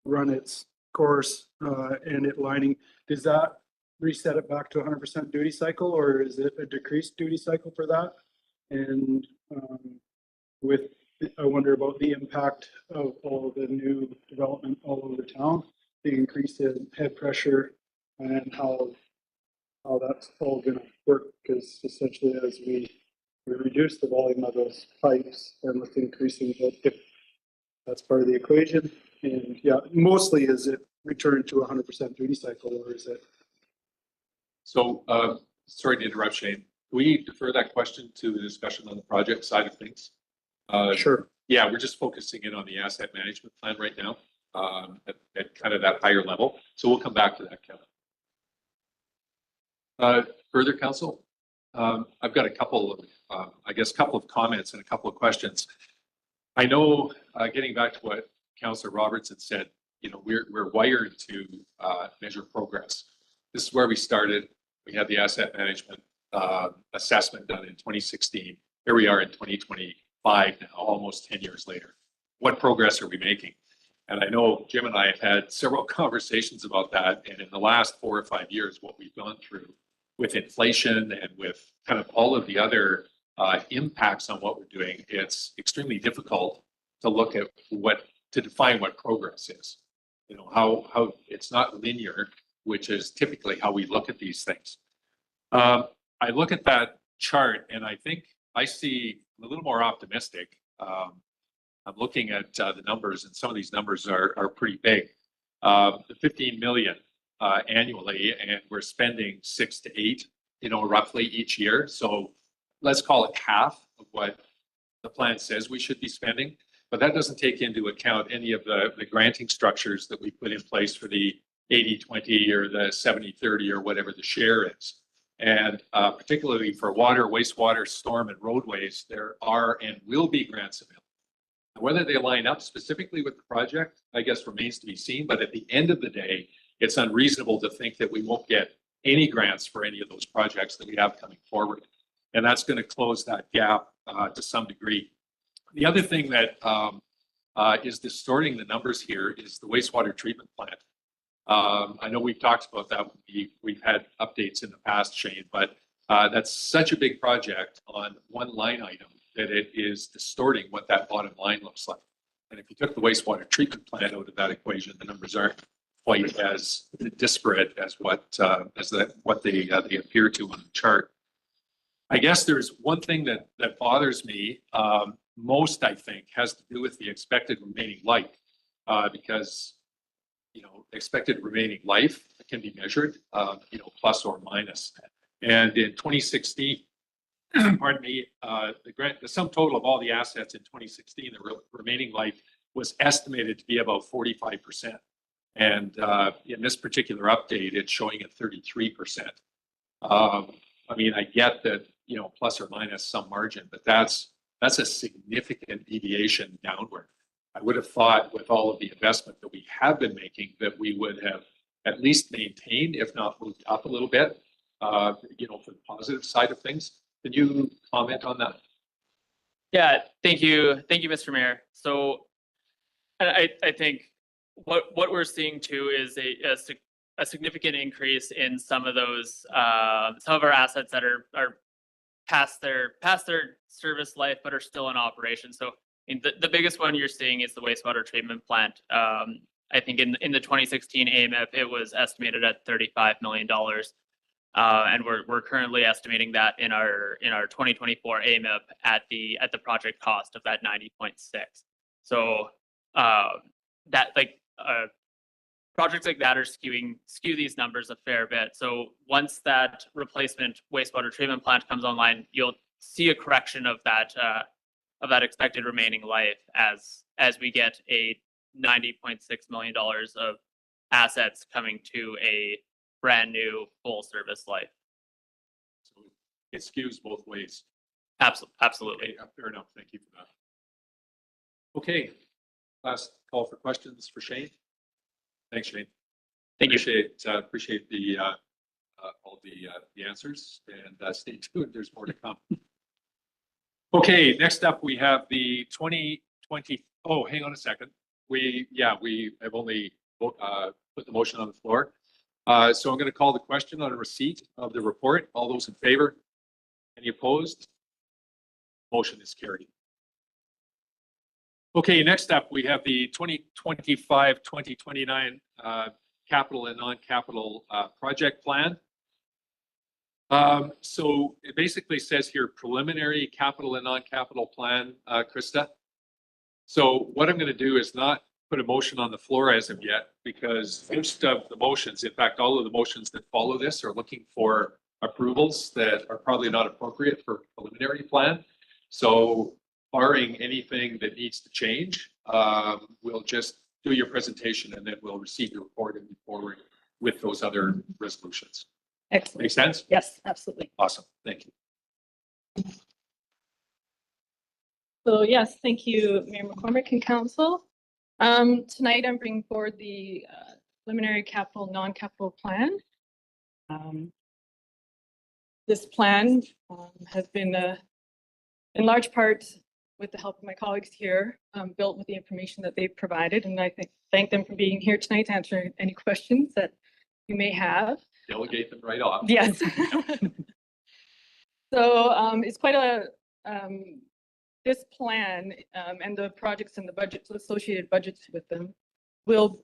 run its course and it lining. Does that reset it back to 100% duty cycle, or is it a decreased duty cycle for that? And I wonder about the impact of all the new development all over town, the increase in head pressure, and how how that's all gonna work, because essentially as we reduce the volume of those pipes and with increasing, if that's part of the equation, and yeah, mostly is it returned to 100% duty cycle, or is it? So, sorry to interrupt, Shane. Can we defer that question to the discussion on the project side of things? Sure. Yeah, we're just focusing in on the asset management plan right now, at kind of that higher level. So we'll come back to that, Kevin. Further, council? I've got a couple of, couple of comments and a couple of questions. I know, getting back to what Councillor Robertson said, you know, we're wired to measure progress. This is where we started. We had the asset management assessment done in 2016. Here we are in 2025 now, almost 10 years later. What progress are we making? And I know Jim and I have had several conversations about that. And in the last 4 or 5 years, what we've gone through with inflation and with kind of all of the other impacts on what we're doing, it's extremely difficult to look at to define what progress is. You know, how it's not linear, which is typically how we look at these things. I look at that chart and I think I see a little more optimistic. I'm looking at the numbers, and some of these numbers are pretty big. The 15 million annually, and we're spending 6 to 8, you know, roughly each year. So let's call it half of what the plan says we should be spending. But that doesn't take into account any of the granting structures that we put in place for the 80-20 or the 70-30 or whatever the share is. And particularly for water, wastewater, storm, and roadways, there are and will be grants available. Whether they line up specifically with the project, I guess remains to be seen. But at the end of the day, it's unreasonable to think that we won't get any grants for any of those projects that we have coming forward. And that's going to close that gap to some degree. The other thing that is distorting the numbers here is the wastewater treatment plant. I know we've talked about that. We've had updates in the past, Shane, but that's such a big project on one line item that it is distorting what that bottom line looks like. And if you took the wastewater treatment plant out of that equation, the numbers aren't quite as disparate as what they appear to on the chart. I guess there's one thing that bothers me most, I think, has to do with the expected remaining life, because, you know, expected remaining life can be measured, you know, plus or minus. And in 2016, pardon me, the sum total of all the assets in 2016, the remaining life was estimated to be about 45%. And in this particular update, it's showing at 33%. I mean, I get that, you know, plus or minus some margin, but that's a significant deviation downward. I would have thought with all of the investment that we have been making that we would have at least maintained, if not moved up a little bit, you know, for the positive side of things. Can you comment on that? Yeah, thank you. Thank you, Mr. Mayor. So I think what we're seeing too is a significant increase in some of those, some of our assets that are past their service life, but are still in operation. So the biggest one you're seeing is the wastewater treatment plant. I think in the 2016 AMIP, it was estimated at $35 million. And we're currently estimating that in our 2024 AMIP at the project cost of that 90.6. So that projects like that are skew these numbers a fair bit. So once that replacement wastewater treatment plant comes online, you'll see a correction of that expected remaining life as we get a $90.6 million of assets coming to a brand new full service life. So it skews both ways. Absolutely. Okay, fair enough. Thank you for that. Okay, last call for questions for Shane. Thanks, Shane. Thank you. Appreciate the all the answers, and stay tuned. There's more to come. Okay, next up we have the 2020. Oh, hang on a second. We have only put the motion on the floor. So I'm going to call the question on a receipt of the report. All those in favor? Any opposed? Motion is carried. Okay, next up we have the 2025-2029 capital and non-capital project plan. So it basically says here preliminary capital and non-capital plan, Krista. So what I'm going to do is not put a motion on the floor as of yet, because most of the motions, in fact, all of the motions that follow this are looking for approvals that are probably not appropriate for preliminary plan. So barring anything that needs to change, we'll just do your presentation and then we'll receive your report and move forward with those other resolutions. Excellent. Make sense? Yes, absolutely. Awesome. Thank you. So yes, thank you, Mayor McCormick and council. Tonight I'm bringing forward the preliminary capital, non-capital plan. This plan has been in large part with the help of my colleagues here, built with the information that they've provided. And I thank them for being here tonight to answer any questions that you may have. Delegate them right off. Yes. So it's quite a, this plan and the projects and the budgets, associated budgets with them will,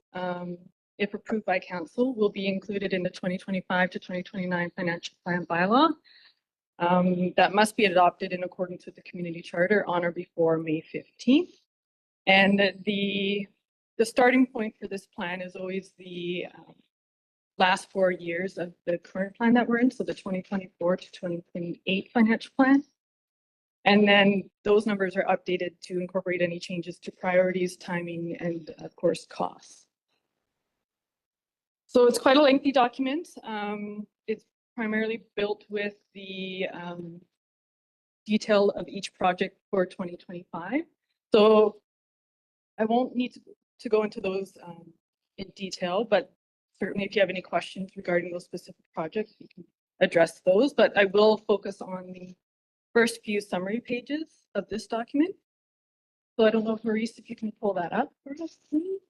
if approved by council, will be included in the 2025 to 2029 financial plan bylaw. That must be adopted in accordance with the community charter on or before May 15th. And the starting point for this plan is always the last 4 years of the current plan that we're in, so the 2024 to 2028 financial plan. And then those numbers are updated to incorporate any changes to priorities, timing, and of course, costs. So it's quite a lengthy document. It's primarily built with the detail of each project for 2025. So I won't need to go into those in detail, but certainly if you have any questions regarding those specific projects, you can address those. But I will focus on the first few summary pages of this document. So I don't know, Maurice, if you can pull that up for us, please.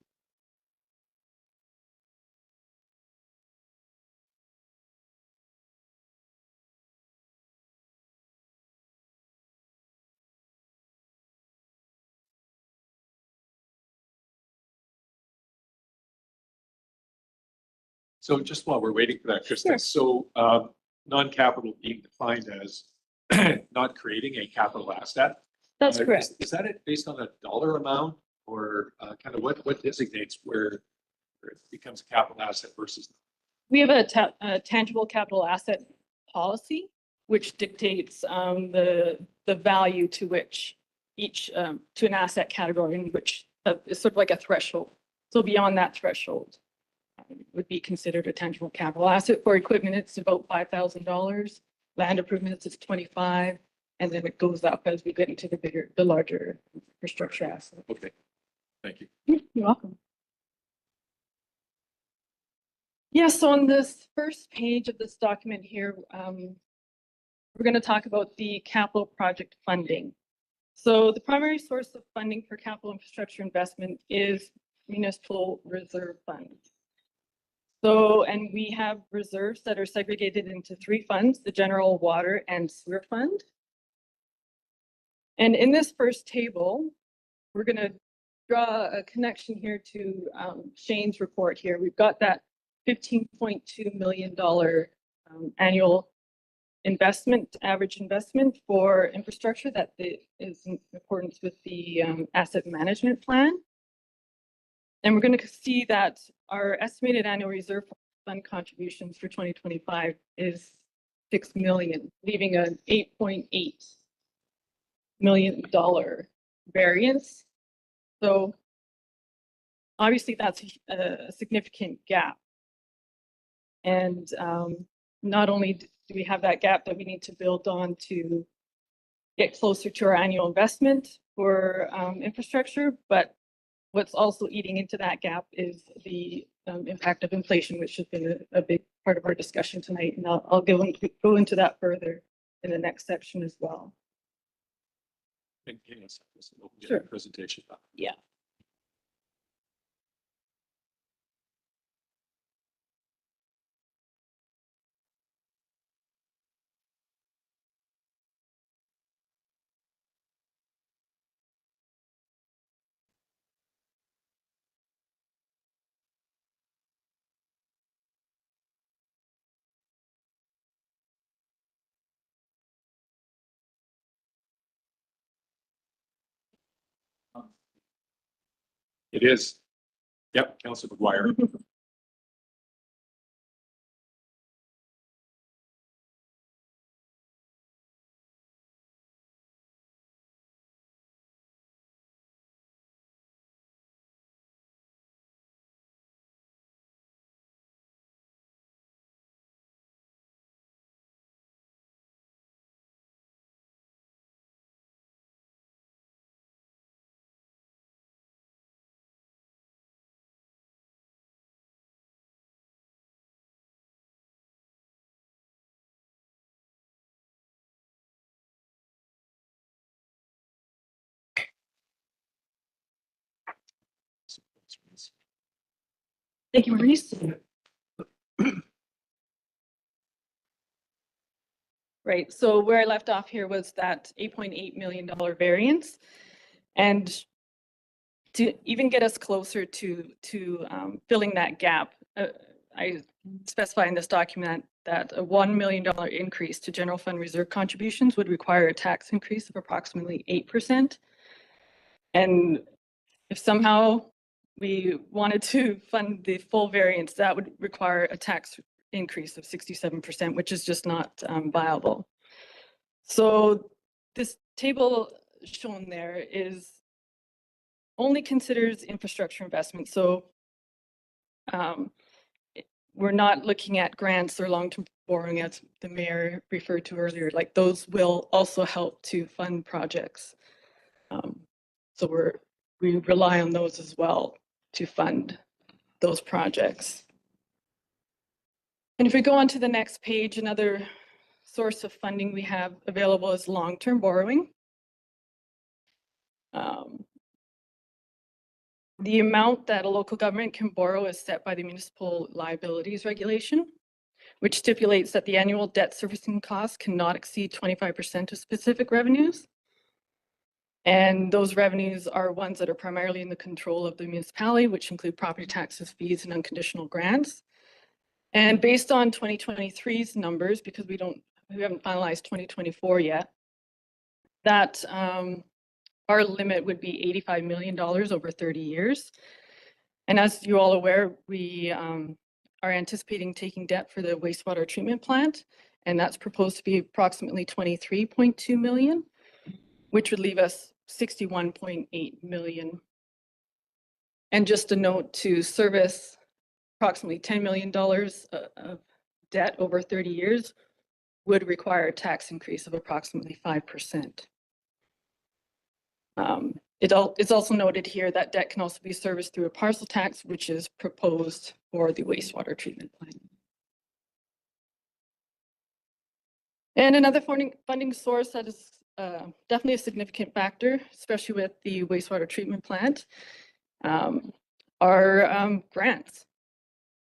So just while we're waiting for that, Krista, Sure. so non-capital being defined as not creating a capital asset. That's correct. Is that it based on a dollar amount or kind of what designates where it becomes a capital asset versus? We have a tangible capital asset policy, which dictates the value to which each to an asset category in which is sort of like a threshold. So beyond that threshold would be considered a tangible capital asset. For equipment, it's about $5,000. Land improvements, it's 25, and then it goes up as we get into the larger infrastructure asset. Okay, thank you. You're welcome. Yes, so on this first page of this document here, we're going to talk about the capital project funding. So the primary source of funding for capital infrastructure investment is municipal reserve funds. So, and we have reserves that are segregated into 3 funds, the general water and sewer fund. And in this first table, we're going to draw a connection here to Shane's report here. We've got that $15.2 million annual investment, average investment for infrastructure that is in accordance with the asset management plan. And we're going to see that our estimated annual reserve fund contributions for 2025 is $6 million, leaving an $8.8 million variance. So obviously that's a significant gap. And not only do we have that gap that we need to build on to get closer to our annual investment for infrastructure, but what's also eating into that gap is the impact of inflation, which has been a big part of our discussion tonight. And I'll go into that further in the next section as well. Sure. Presentation. Yeah. It is. Yep, Councilor McGuire. Thank you, Maurice. Right, so where I left off here was that $8.8 million variance. And to even get us closer to filling that gap, I specify in this document that a $1 million increase to general fund reserve contributions would require a tax increase of approximately 8%. And if somehow we wanted to fund the full variance, that would require a tax increase of 67%, which is just not viable. So this table shown there only considers infrastructure investment. So we're not looking at grants or long-term borrowing, as the mayor referred to earlier. Like those will also help to fund projects. So we rely on those as well to fund those projects. And if we go on to the next page, another source of funding we have available is long-term borrowing. The amount that a local government can borrow is set by the Municipal Liabilities Regulation, which stipulates that the annual debt servicing cost cannot exceed 25% of specific revenues. And those revenues are ones that are primarily in the control of the municipality, which include property taxes, fees, and unconditional grants. And based on 2023's numbers, because we haven't finalized 2024 yet, that our limit would be $85 million over 30 years. And as you're all aware, we are anticipating taking debt for the wastewater treatment plant, and that's proposed to be approximately 23.2 million, which would leave us 61.8 million. And just a note, to service approximately $10 million of debt over 30 years would require a tax increase of approximately 5%. It's also noted here that debt can also be serviced through a parcel tax, which is proposed for the wastewater treatment plant. And another funding source that is definitely a significant factor, especially with the wastewater treatment plant, are grants.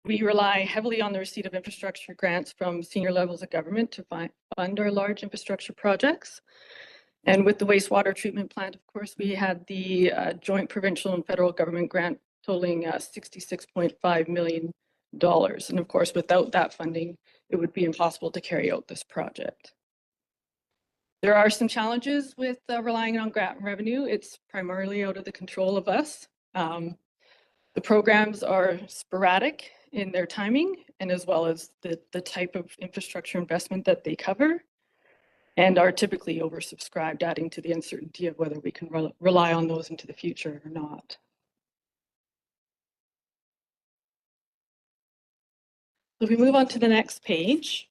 We rely heavily on the receipt of infrastructure grants from senior levels of government to fund our large infrastructure projects. And with the wastewater treatment plant, of course, we had the joint provincial and federal government grant totaling $66.5 million. And of course, without that funding, it would be impossible to carry out this project. There are some challenges with relying on grant revenue. It's primarily out of the control of us. The programs are sporadic in their timing, and as well as the type of infrastructure investment that they cover, and are typically oversubscribed, adding to the uncertainty of whether we can rely on those into the future or not. So if we move on to the next page,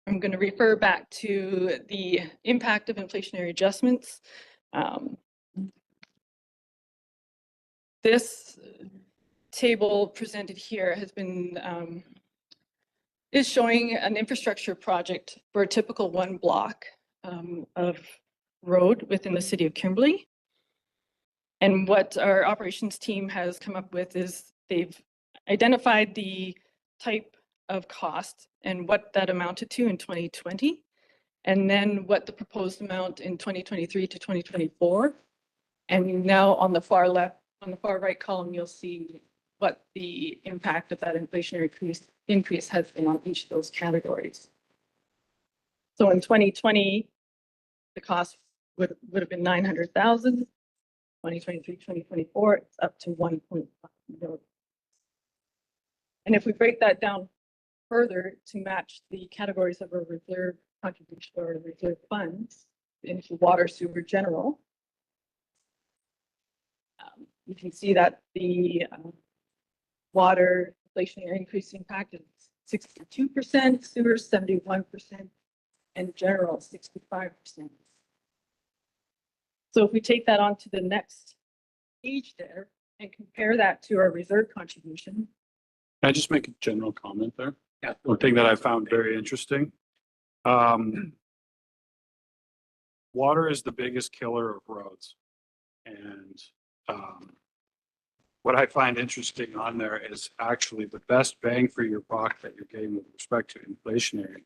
I'm going to refer back to the impact of inflationary adjustments. This table presented here has been is showing an infrastructure project for a typical one block of road within the city of Kimberley. And what our operations team has come up with is they've identified the type of cost and what that amounted to in 2020, and then what the proposed amount in 2023 to 2024. And now on the far left, on the far right column, you'll see what the impact of that inflationary increase has been on each of those categories. So in 2020, the cost would have been 900,000. 2023, 2024, it's up to 1.5 million. And if we break that down further to match the categories of our reserve contribution or reserve funds into water, sewer, general, you can see that the water inflationary increase impact is 62%, sewer 71%, and general 65%. So if we take that on to the next page there and compare that to our reserve contribution. Can I just make a general comment there? Yeah. One thing that I found very interesting. Water is the biggest killer of roads. And what I find interesting on there is actually the best bang for your buck that you're getting with respect to inflationary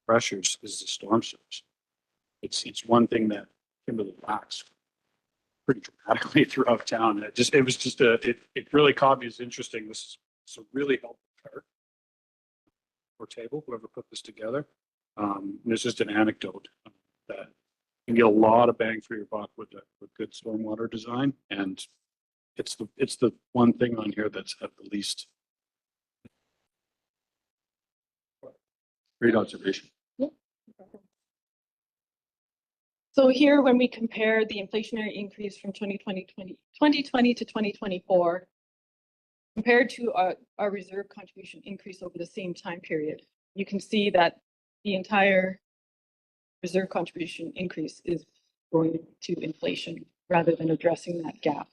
pressures is the storm sewers. It's one thing that Kimberly lacks pretty dramatically throughout town. It really caught me as interesting. This is a really helpful chart or table, whoever put this together. And it's just an anecdote that you get a lot of bang for your buck with good stormwater design. And it's the one thing on here that's at the least. Great observation. So here, when we compare the inflationary increase from 2020 to 2024, compared to our reserve contribution increase over the same time period, you can see that the entire reserve contribution increase is going to inflation rather than addressing that gap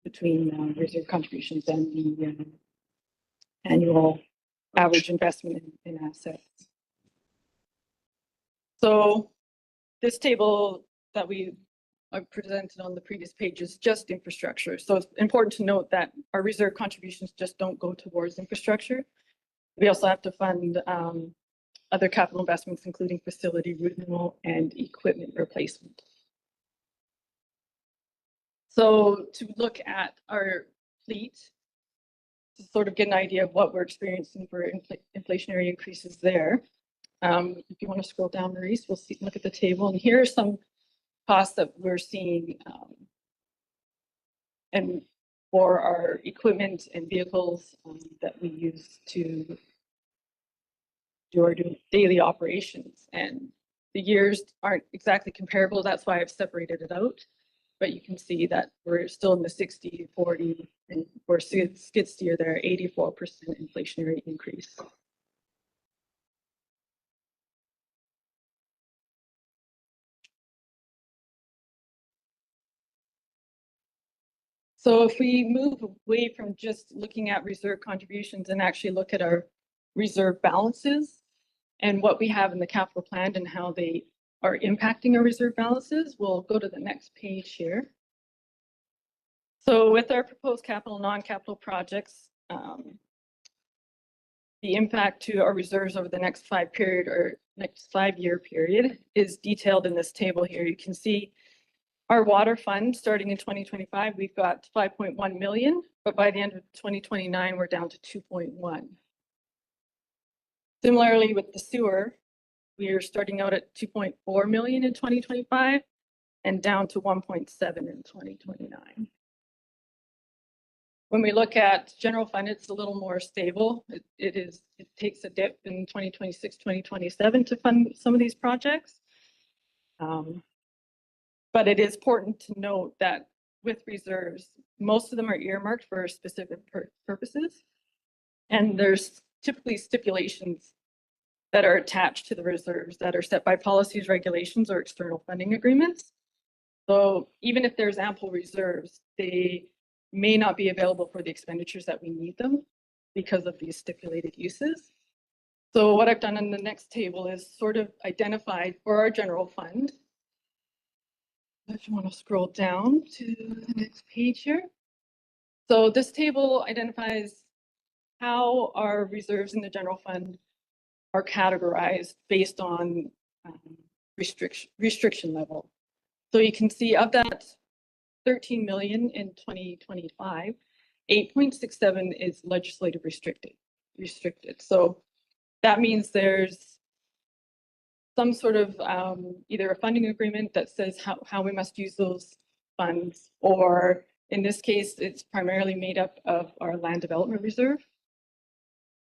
between reserve contributions and the annual average investment in assets. So this table that we presented on the previous page is just infrastructure. So it's important to note that our reserve contributions just don't go towards infrastructure. We also have to fund other capital investments, including facility renewal and equipment replacement. So to look at our fleet, to sort of get an idea of what we're experiencing for inflationary increases there. If you want to scroll down, Maurice, we'll look at the table. And here are some costs that we're seeing and for our equipment and vehicles that we use to do our daily operations. And the years aren't exactly comparable. That's why I've separated it out. But you can see that we're still in the 60, 40, and for skid steer there, 84% inflationary increase. So if we move away from just looking at reserve contributions and actually look at our reserve balances and what we have in the capital plan and how they are impacting our reserve balances, we'll go to the next page here. So with our proposed capital, non-capital projects, the impact to our reserves over the next 5-year period is detailed in this table here. You can see our water fund starting in 2025, we've got 5.1 million, but by the end of 2029, we're down to 2.1. Similarly with the sewer, we are starting out at 2.4 million in 2025 and down to 1.7 in 2029. When we look at general fund, it's a little more stable. It takes a dip in 2026, 2027 to fund some of these projects. But it is important to note that with reserves, most of them are earmarked for specific purposes. And there's typically stipulations that are attached to the reserves that are set by policies, regulations, or external funding agreements. So even if there's ample reserves, they may not be available for the expenditures that we need them because of these stipulated uses. So what I've done in the next table is sort of identified for our general fund. If you want to scroll down to the next page here. So this table identifies how our reserves in the general fund are categorized based on restriction level. So you can see of that 13 million in 2025, 8.67 is legislative restricted. So that means there's some sort of either a funding agreement that says how we must use those funds, or in this case, it's primarily made up of our land development reserve,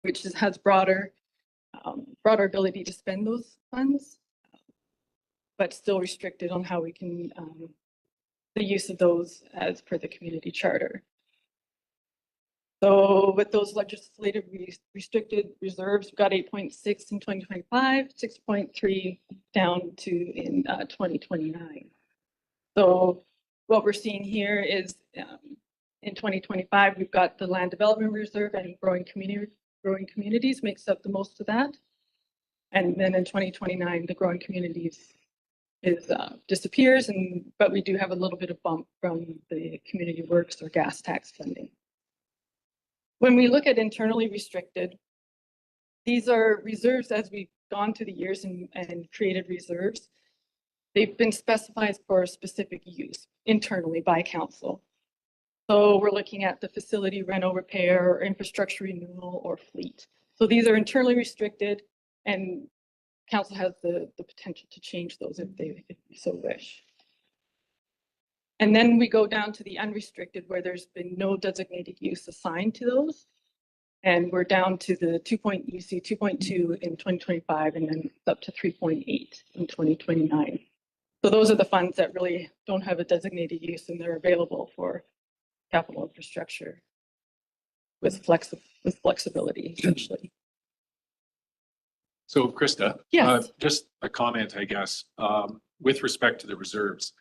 which has broader ability to spend those funds, but still restricted on how we can the use of those as per the community charter. So with those legislative restricted reserves, we've got 8.6 in 2025, 6.3 down to in 2029. So what we're seeing here is in 2025, we've got the land development reserve, and growing communities makes up the most of that. And then in 2029, the growing communities disappears, but we do have a little bit of bump from the community works or gas tax funding. When we look at internally restricted, these are reserves as we've gone through the years and created reserves. They've been specified for a specific use internally by council. So we're looking at the facility rental, repair, or infrastructure renewal, or fleet. So these are internally restricted, and council has the potential to change those if they so wish. And then we go down to the unrestricted, where there's been no designated use assigned to those. And we're down to the 2.2 in 2025, and then up to 3.8 in 2029. So those are the funds that really don't have a designated use, and they're available for capital infrastructure with flexibility, essentially. So Krista. Yes. Just a comment, I guess, with respect to the reserves.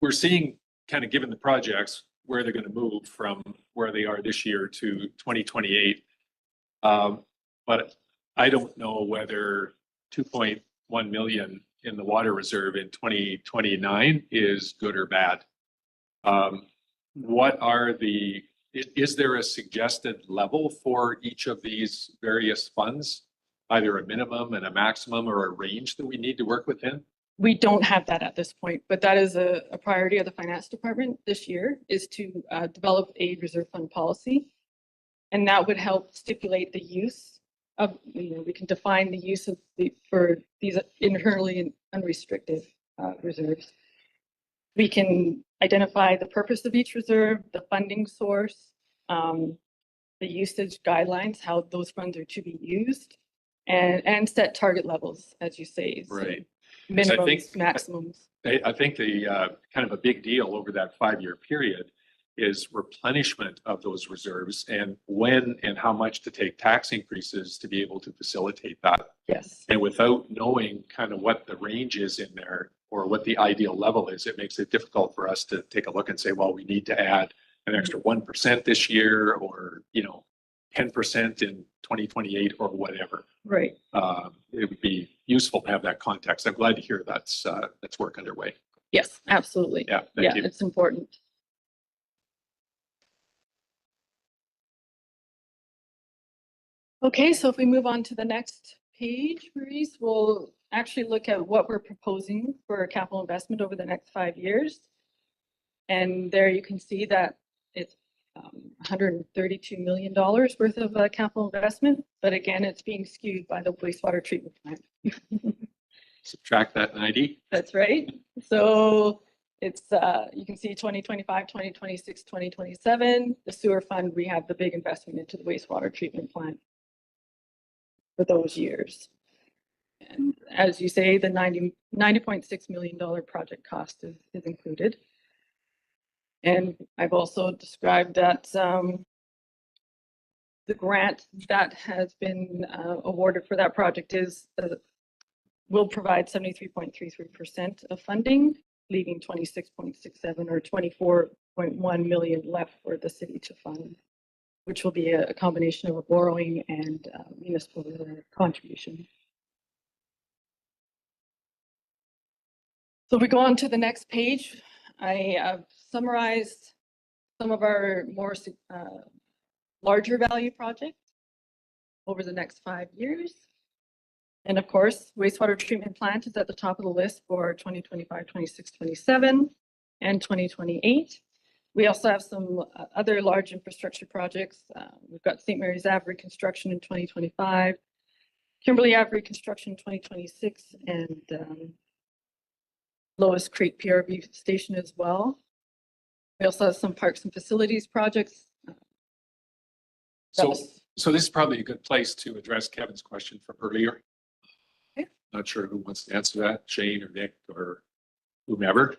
We're seeing, kind of given the projects, where they're going to move from where they are this year to 2028. But I don't know whether 2.1 million in the water reserve in 2029 is good or bad. Is there a suggested level for each of these various funds? Either a minimum and a maximum, or a range that we need to work within? We don't have that at this point, but that is a priority of the finance department this year, is to develop a reserve fund policy. And that would help stipulate the use of, we can define the use of for these internally unrestricted reserves. We can identify the purpose of each reserve, the funding source, the usage guidelines, how those funds are to be used, and set target levels, as you say. So Right. minimums, maximums. I think the kind of a big deal over that 5-year period is replenishment of those reserves, and when and how much to take tax increases to be able to facilitate that. Yes. And without knowing kind of what the range is in there, or what the ideal level is, it makes it difficult for us to take a look and say, well, we need to add an extra 1% this year, or 10% in 2028, or whatever. Right. It would be useful to have that context. I'm glad to hear that's work underway. Yes, absolutely. Yeah, thank you. It's important. Okay, so if we move on to the next page, Maurice, we'll actually look at what we're proposing for capital investment over the next 5 years. And there you can see that it's $132 million worth of capital investment, but again, it's being skewed by the wastewater treatment plant. Subtract that 90. That's right. So it's, you can see 2025, 2026, 2027, the sewer fund, we have the big investment into the wastewater treatment plant for those years. And as you say, the $90.6 million project cost is included. And I've also described that the grant that has been awarded for that project will provide 73.33% of funding, leaving 26.67 or 24.1 million left for the city to fund, which will be a combination of a borrowing and municipal contribution. So we go on to the next page. I have summarized some of our more larger value projects over the next 5 years. And of course, wastewater treatment plant is at the top of the list for 2025, 26, 27, and 2028. We also have some other large infrastructure projects. We've got St. Mary's Ave reconstruction in 2025, Kimberly Ave reconstruction 2026 and Lois Creek PRV station as well. We also have some parks and facilities projects. That So, was- so this is probably a good place to address Kevin's question from earlier. Okay. Not sure who wants to answer that, Shane or Nick or whomever.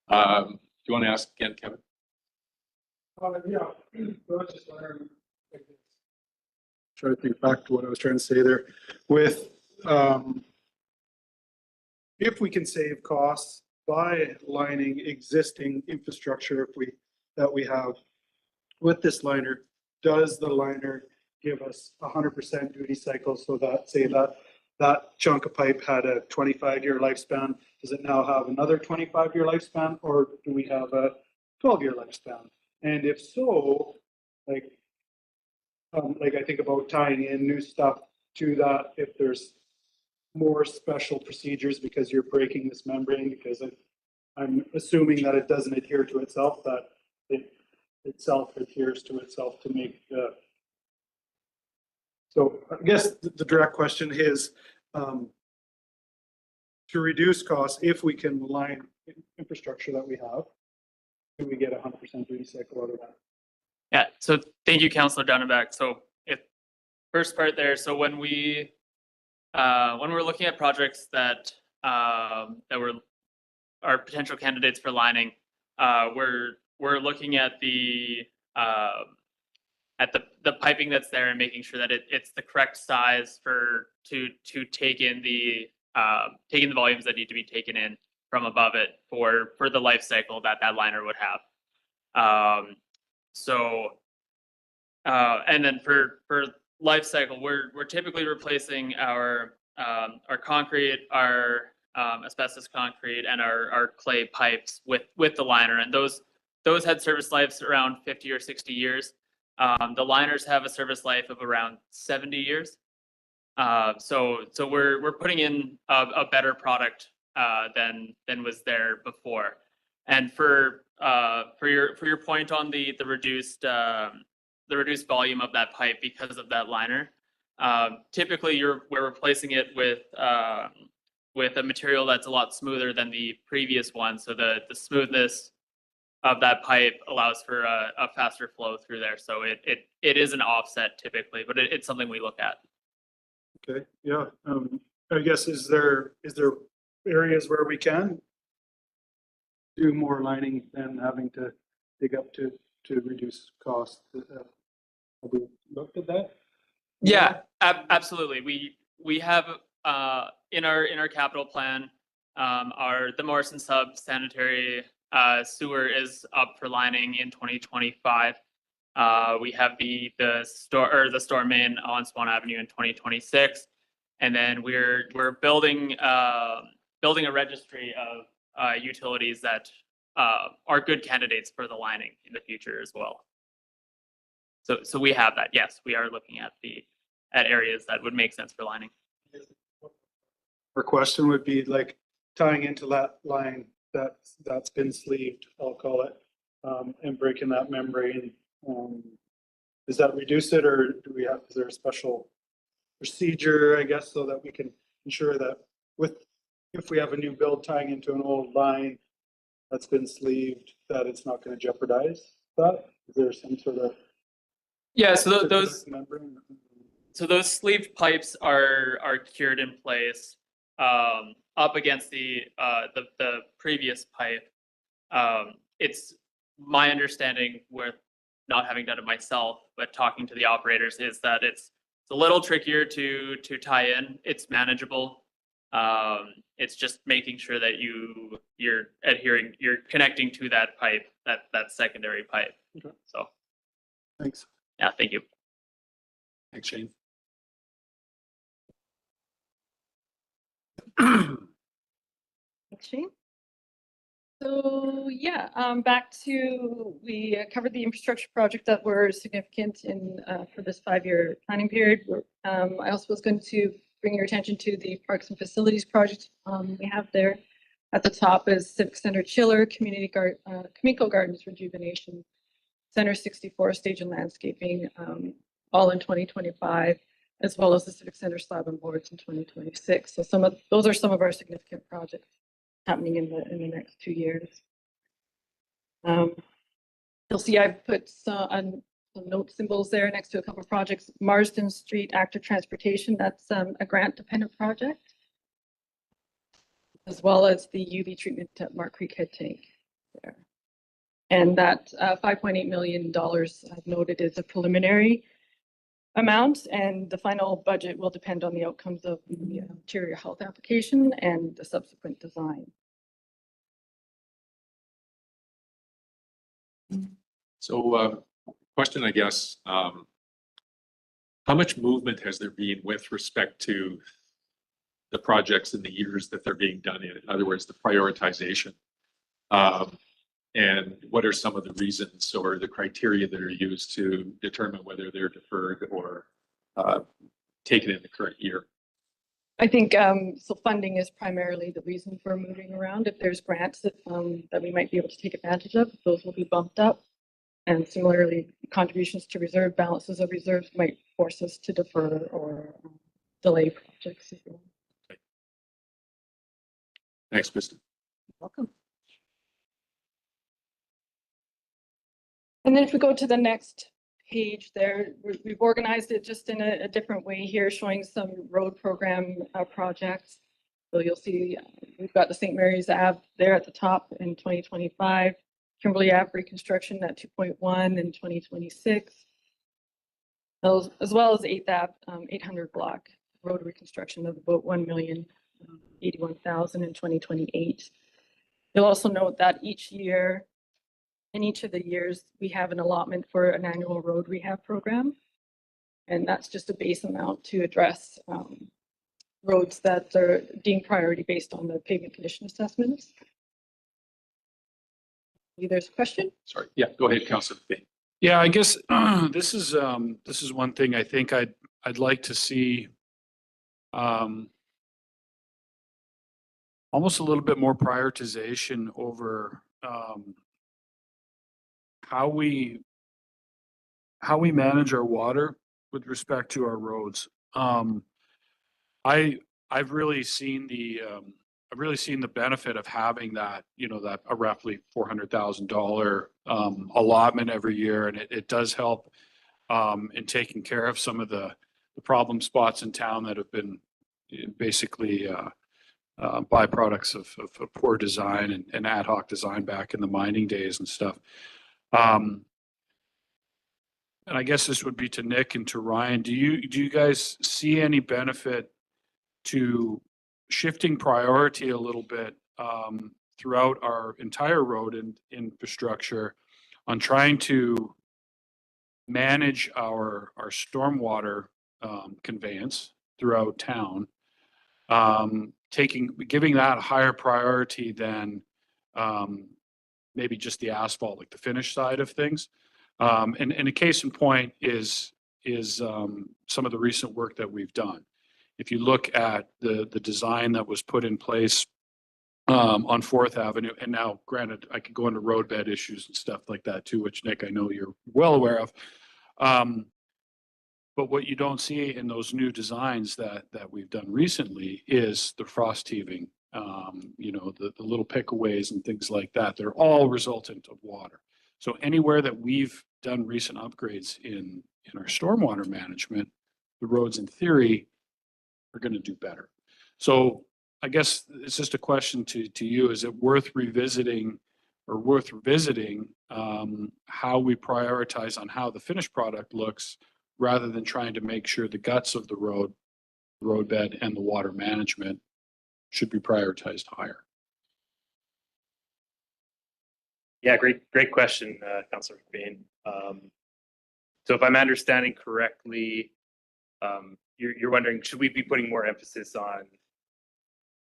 Do you want to ask again, Kevin? Yeah, I was just wondering, try to think back to what I was trying to say there with, if we can save costs by lining existing infrastructure, that we have with this liner, does the liner give us 100% duty cycle so that, say that chunk of pipe had a 25-year lifespan, does it now have another 25-year lifespan, or do we have a 12-year lifespan? And if so, like I think about tying in new stuff to that, if there's more special procedures because you're breaking this membrane, because I'm assuming that it doesn't adhere to itself, that it itself adheres to itself to make so I guess the direct question is to reduce costs, if we can line infrastructure that we have, do we get 100% duty cycle out of that? Yeah, so thank you, Councillor Dunneback. So if first part there, so when we're looking at projects that are potential candidates for lining, we're looking at the piping that's there and making sure that it's the correct size to take in the volumes that need to be taken in from above it for the life cycle that liner would have. And then for life cycle, we're typically replacing our concrete, our asbestos concrete, and our clay pipes with the liner, and those had service lives around 50 or 60 years. The liners have a service life of around 70 years. So we're putting in a better product than was there before. And for your point on the reduced volume of that pipe because of that liner, typically we're replacing it with a material that's a lot smoother than the previous one. So the smoothness of that pipe allows for a faster flow through there. So it is an offset typically, but it's something we look at. Okay, yeah. I guess is there areas where we can do more lining than having to dig up to reduce cost? Have we looked at that? Yeah, absolutely. We have in our capital plan, the Morrison Sub sanitary sewer is up for lining in 2025. We have the storm main on Swan Avenue in 2026, and then we're building a registry of utilities that are good candidates for the lining in the future as well. So we have that. Yes, we are looking at areas that would make sense for lining. Our question would be like tying into that line that's been sleeved, I'll call it, and breaking that membrane. Does that reduce it, or is there a special procedure, I guess, so that we can ensure that if we have a new build tying into an old line that's been sleeved, that it's not going to jeopardize that? Is there some sort of so those sleeved pipes are cured in place up against the previous pipe. It's my understanding, with not having done it myself, but talking to the operators, is that it's a little trickier to tie in. It's manageable. It's just making sure that you're connecting to that pipe, that secondary pipe. Okay. So Thanks. yeah, thank you. Thanks, Shane. Shane? So yeah, back to, we covered the infrastructure project that were significant for this 5-year planning period. I also was going to bring your attention to the parks and facilities project we have there. At the top is Civic Center Chiller, Kamiko Gardens Rejuvenation, Center 64 Stage and Landscaping, all in 2025, as well as the Civic Center slab and boards in 2026. So those are some of our significant projects happening in the next 2 years. You'll see I've put some note symbols there next to a couple of projects. Marsden Street Active Transportation, that's a grant dependent project, as well as the UV treatment at Mark Creek Head Tank there. And that $5.8 million I've noted is a preliminary amount, and the final budget will depend on the outcomes of the interior health application and the subsequent design. So question, I guess, how much movement has there been with respect to the projects in the years that they're being done in? In other words, the prioritization. And what are some of the reasons or the criteria that are used to determine whether they're deferred or taken in the current year? I think so funding is primarily the reason for moving around. If there's grants that we might be able to take advantage of, those will be bumped up. And similarly, contributions to reserve balances of reserves might force us to defer or delay projects. Thanks, Kristen. Welcome. And then if we go to the next page there, we've organized it just in a different way here, showing some road program projects. So you'll see we've got the St. Mary's Ave there at the top in 2025, Kimberly Ave reconstruction at 2.1 in 2026, as well as 8th Ave 800 block road reconstruction of about $1,081,000 in 2028. You'll also note that each year, in each of the years, we have an allotment for an annual road rehab program. And that's just a base amount to address roads that are deemed priority based on the pavement condition assessments. There's a question? Sorry. Yeah, go ahead, Councilor McBain. Yeah, I guess this is one thing I think I'd like to see almost a little bit more prioritization over how we manage our water with respect to our roads. I've really seen the benefit of having that, that a roughly $400,000 allotment every year, and it does help in taking care of some of the problem spots in town that have been basically byproducts of poor design and ad hoc design back in the mining days and stuff. And I guess this would be to Nick and to Ryan. Do you guys see any benefit to shifting priority a little bit throughout our entire road and infrastructure on trying to manage our stormwater conveyance throughout town, giving that a higher priority than maybe just the asphalt, like the finish side of things? And a case in point is some of the recent work that we've done. If you look at the design that was put in place on 4th Avenue, and now granted, I could go into roadbed issues and stuff like that too, which Nick, I know you're well aware of. But what you don't see in those new designs that we've done recently is the frost heaving, the little pickaways and things like that. They're all resultant of water. So anywhere that we've done recent upgrades in our stormwater management, the roads in theory are going to do better. So I guess it's just a question to you. Is it worth revisiting how we prioritize on how the finished product looks, rather than trying to make sure the guts of the roadbed and the water management should be prioritized higher? Yeah, great question, Councilor McBain. So if I'm understanding correctly, you're wondering, should we be putting more emphasis on,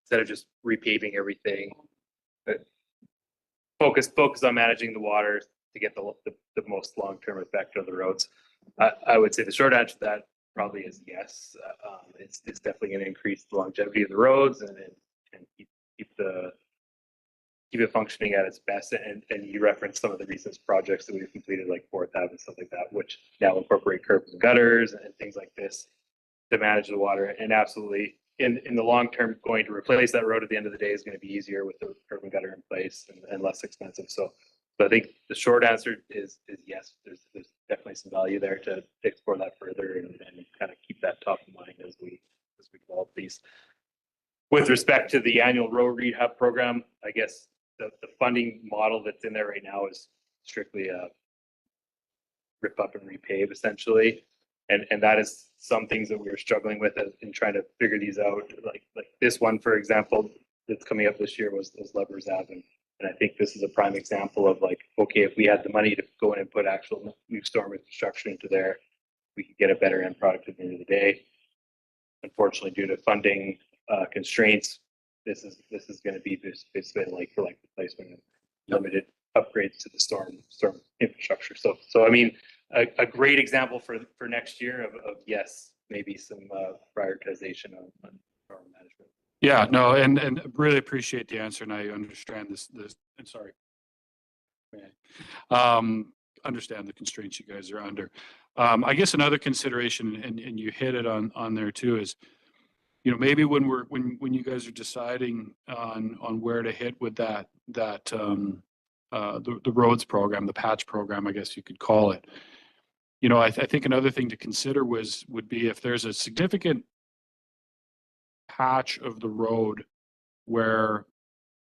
instead of just repaving everything, focus on managing the water to get the most long-term effect of the roads? I would say the short answer to that probably is yes. It's definitely going to increase the longevity of the roads and keep the keep it functioning at its best. And you referenced some of the recent projects that we've completed, like Fourth Ave and stuff like that, which now incorporate curbs and gutters and things like this to manage the water. And absolutely, in the long term, going to replace that road at the end of the day is going to be easier with the curb and gutter in place and less expensive. So I think the short answer is yes. There's definitely some value there to explore that further and kind of keep that top of mind as we develop these. With respect to the annual road rehab program, I guess the funding model that's in there right now is strictly a rip up and repave essentially. And that is some things that we were struggling with in trying to figure these out. Like this one, for example, that's coming up this year was Levers Ave. And I think this is a prime example of like, okay, if we had the money to go in and put actual new storm infrastructure into there, we could get a better end product at the end of the day. Unfortunately, due to funding constraints, this is going to be it's been like for like replacement and limited upgrades to the storm infrastructure. So I mean, a great example for next year of yes, maybe some prioritization on storm management. Yeah, no, and really appreciate the answer, and I understand this, I'm sorry. Understand the constraints you guys are under. I guess another consideration, and you hit it on there too, is, you know, maybe when you guys are deciding on where to hit with that the roads program, the patch program, I guess you could call it. You know, I think another thing to consider would be if there's a significant patch of the road where,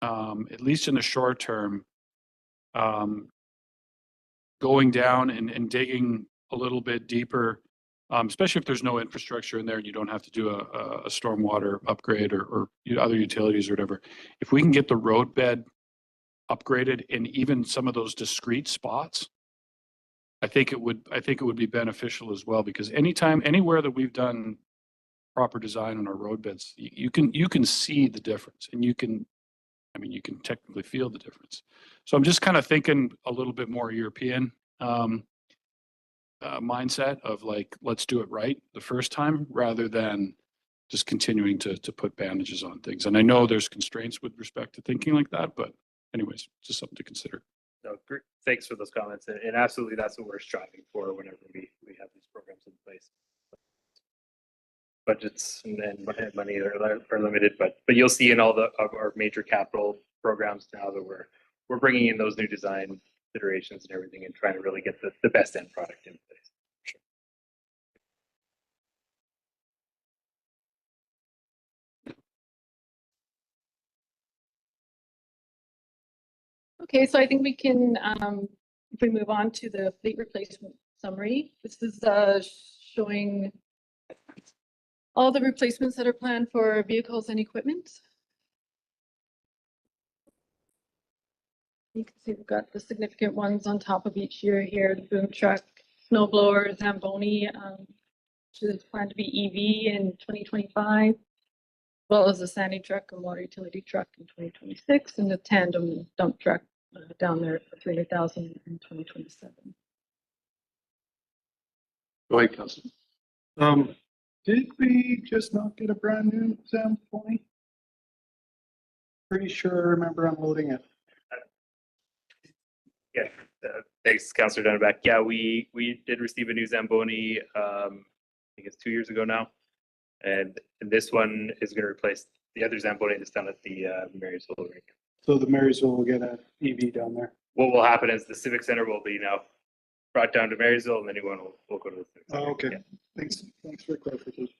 at least in the short term, going down and digging a little bit deeper, especially if there's no infrastructure in there and you don't have to do a stormwater upgrade or other utilities or whatever. If we can get the road bed upgraded in even some of those discrete spots, I think it would be beneficial as well, because anywhere that we've done proper design on our road beds, you can see the difference, and you can technically feel the difference. So I'm just kind of thinking a little bit more European mindset of like, let's do it right the first time rather than just continuing to put bandages on things. And I know there's constraints with respect to thinking like that, but anyways, just something to consider. No, great. Thanks for those comments. And absolutely, that's what we're striving for whenever we have these programs in place. Budgets and money are limited, but you'll see in all of our major capital programs now that we're bringing in those new design iterations and everything and trying to really get the best end product in place. Sure. Okay, so I think we can, if we move on to the fleet replacement summary, this is showing all the replacements that are planned for vehicles and equipment. You can see we've got the significant ones on top of each year here: the boom truck, snow blower, Zamboni, which is planned to be EV in 2025, as well as the Sandy truck and water utility truck in 2026, and the tandem dump truck down there for 300,000 in 2027. Go ahead, Councilor. Did we just not get a brand new Zamboni? Pretty sure I remember unloading it. Yeah, thanks, Councillor Dunneback. Yeah, we did receive a new Zamboni, I think it's 2 years ago now. And this one is going to replace the other Zamboni that's down at the Marysville rink. So the Marysville will get an EV down there. What will happen is the Civic Center will be now brought down to Marysville, and the new one will go to the Civic Center. Oh, okay. Yeah. Thanks for clarification.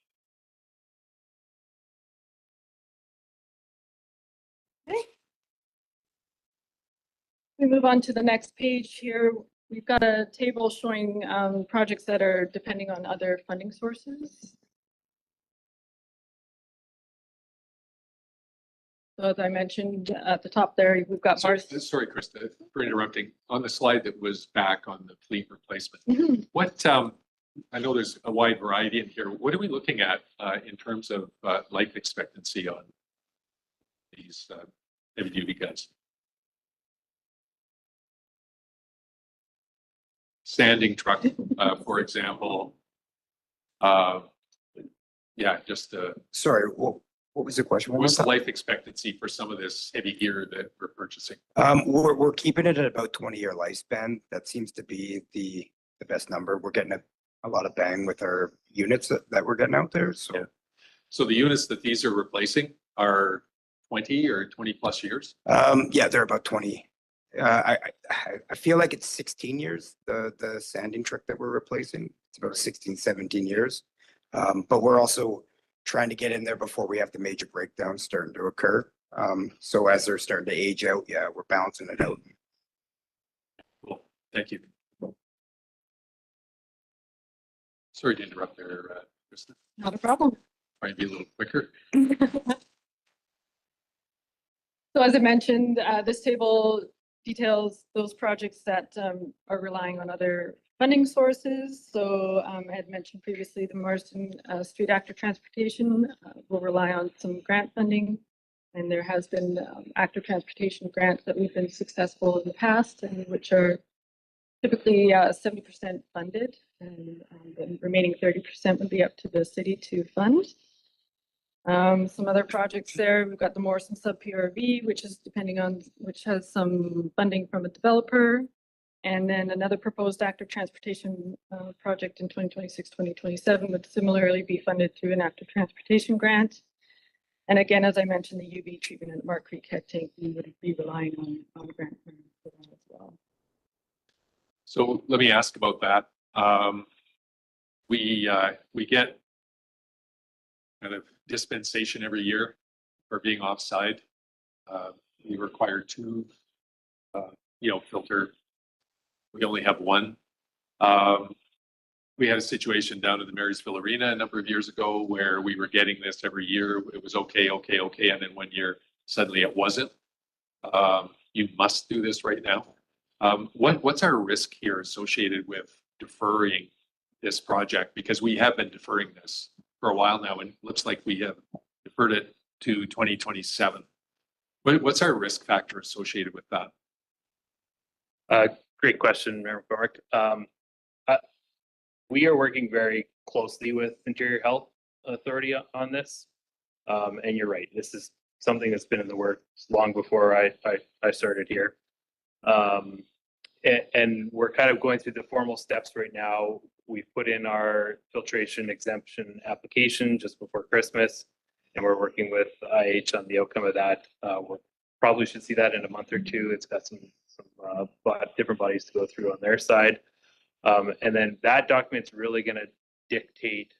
We move on to the next page here. We've got a table showing projects that are depending on other funding sources. So as I mentioned at the top there, we've got Mars. Sorry, Krista, for interrupting. On the slide that was back on the fleet replacement, Mhm. what, I know there's a wide variety in here. What are we looking at in terms of life expectancy on these heavy duty guns? Sanding truck, for example. Yeah, just Sorry, What was the question? One more What's the time? life expectancy for some of this heavy gear that we're purchasing? We're keeping it at about 20-year lifespan. That seems to be the best number. We're getting a lot of bang with our units that we're getting out there. So Yeah. So the units that these are replacing are 20 or 20 plus years? yeah, they're about 20. I feel like it's 16 years, the sanding truck that we're replacing. It's about 16, 17 years. But we're also trying to get in there before we have the major breakdowns starting to occur. So as they're starting to age out, yeah, we're balancing it out. Cool, thank you. Sorry to interrupt there, Krista. Not a problem. Try and be a little quicker. So as I mentioned, this table details those projects that are relying on other funding sources. So I had mentioned previously the Marsden Street Active Transportation will rely on some grant funding. And there has been active transportation grants that we've been successful in the past and which are typically 70% funded. And the remaining 30% would be up to the city to fund. Some other projects there, we've got the Morrison Sub PRV, which is which has some funding from a developer. And then another proposed active transportation project in 2026, 2027 would similarly be funded through an active transportation grant. And again, as I mentioned, the UV treatment at Mark Creek Head Tank, we would be relying on grant funding for that as well. So let me ask about that. We get kind of dispensation every year for being offside. We require two, filter. We only have one. We had a situation down in the Marysville Arena a number of years ago where we were getting this every year. It was okay. And then one year, suddenly it wasn't. You must do this right now. What's our risk here associated with deferring this project? Because we have been deferring this for a while now, and it looks like we have deferred it to 2027. What's our risk factor associated with that? Great question, Member McCormick. We are working very closely with Interior Health Authority on this. And you're right, this is something that's been in the works long before I started here. And we're kind of going through the formal steps right now. We've put in our filtration exemption application just before Christmas, and we're working with IH on the outcome of that. We probably should see that in a month or two. It's got some different bodies to go through on their side. And then that document's really going to dictate,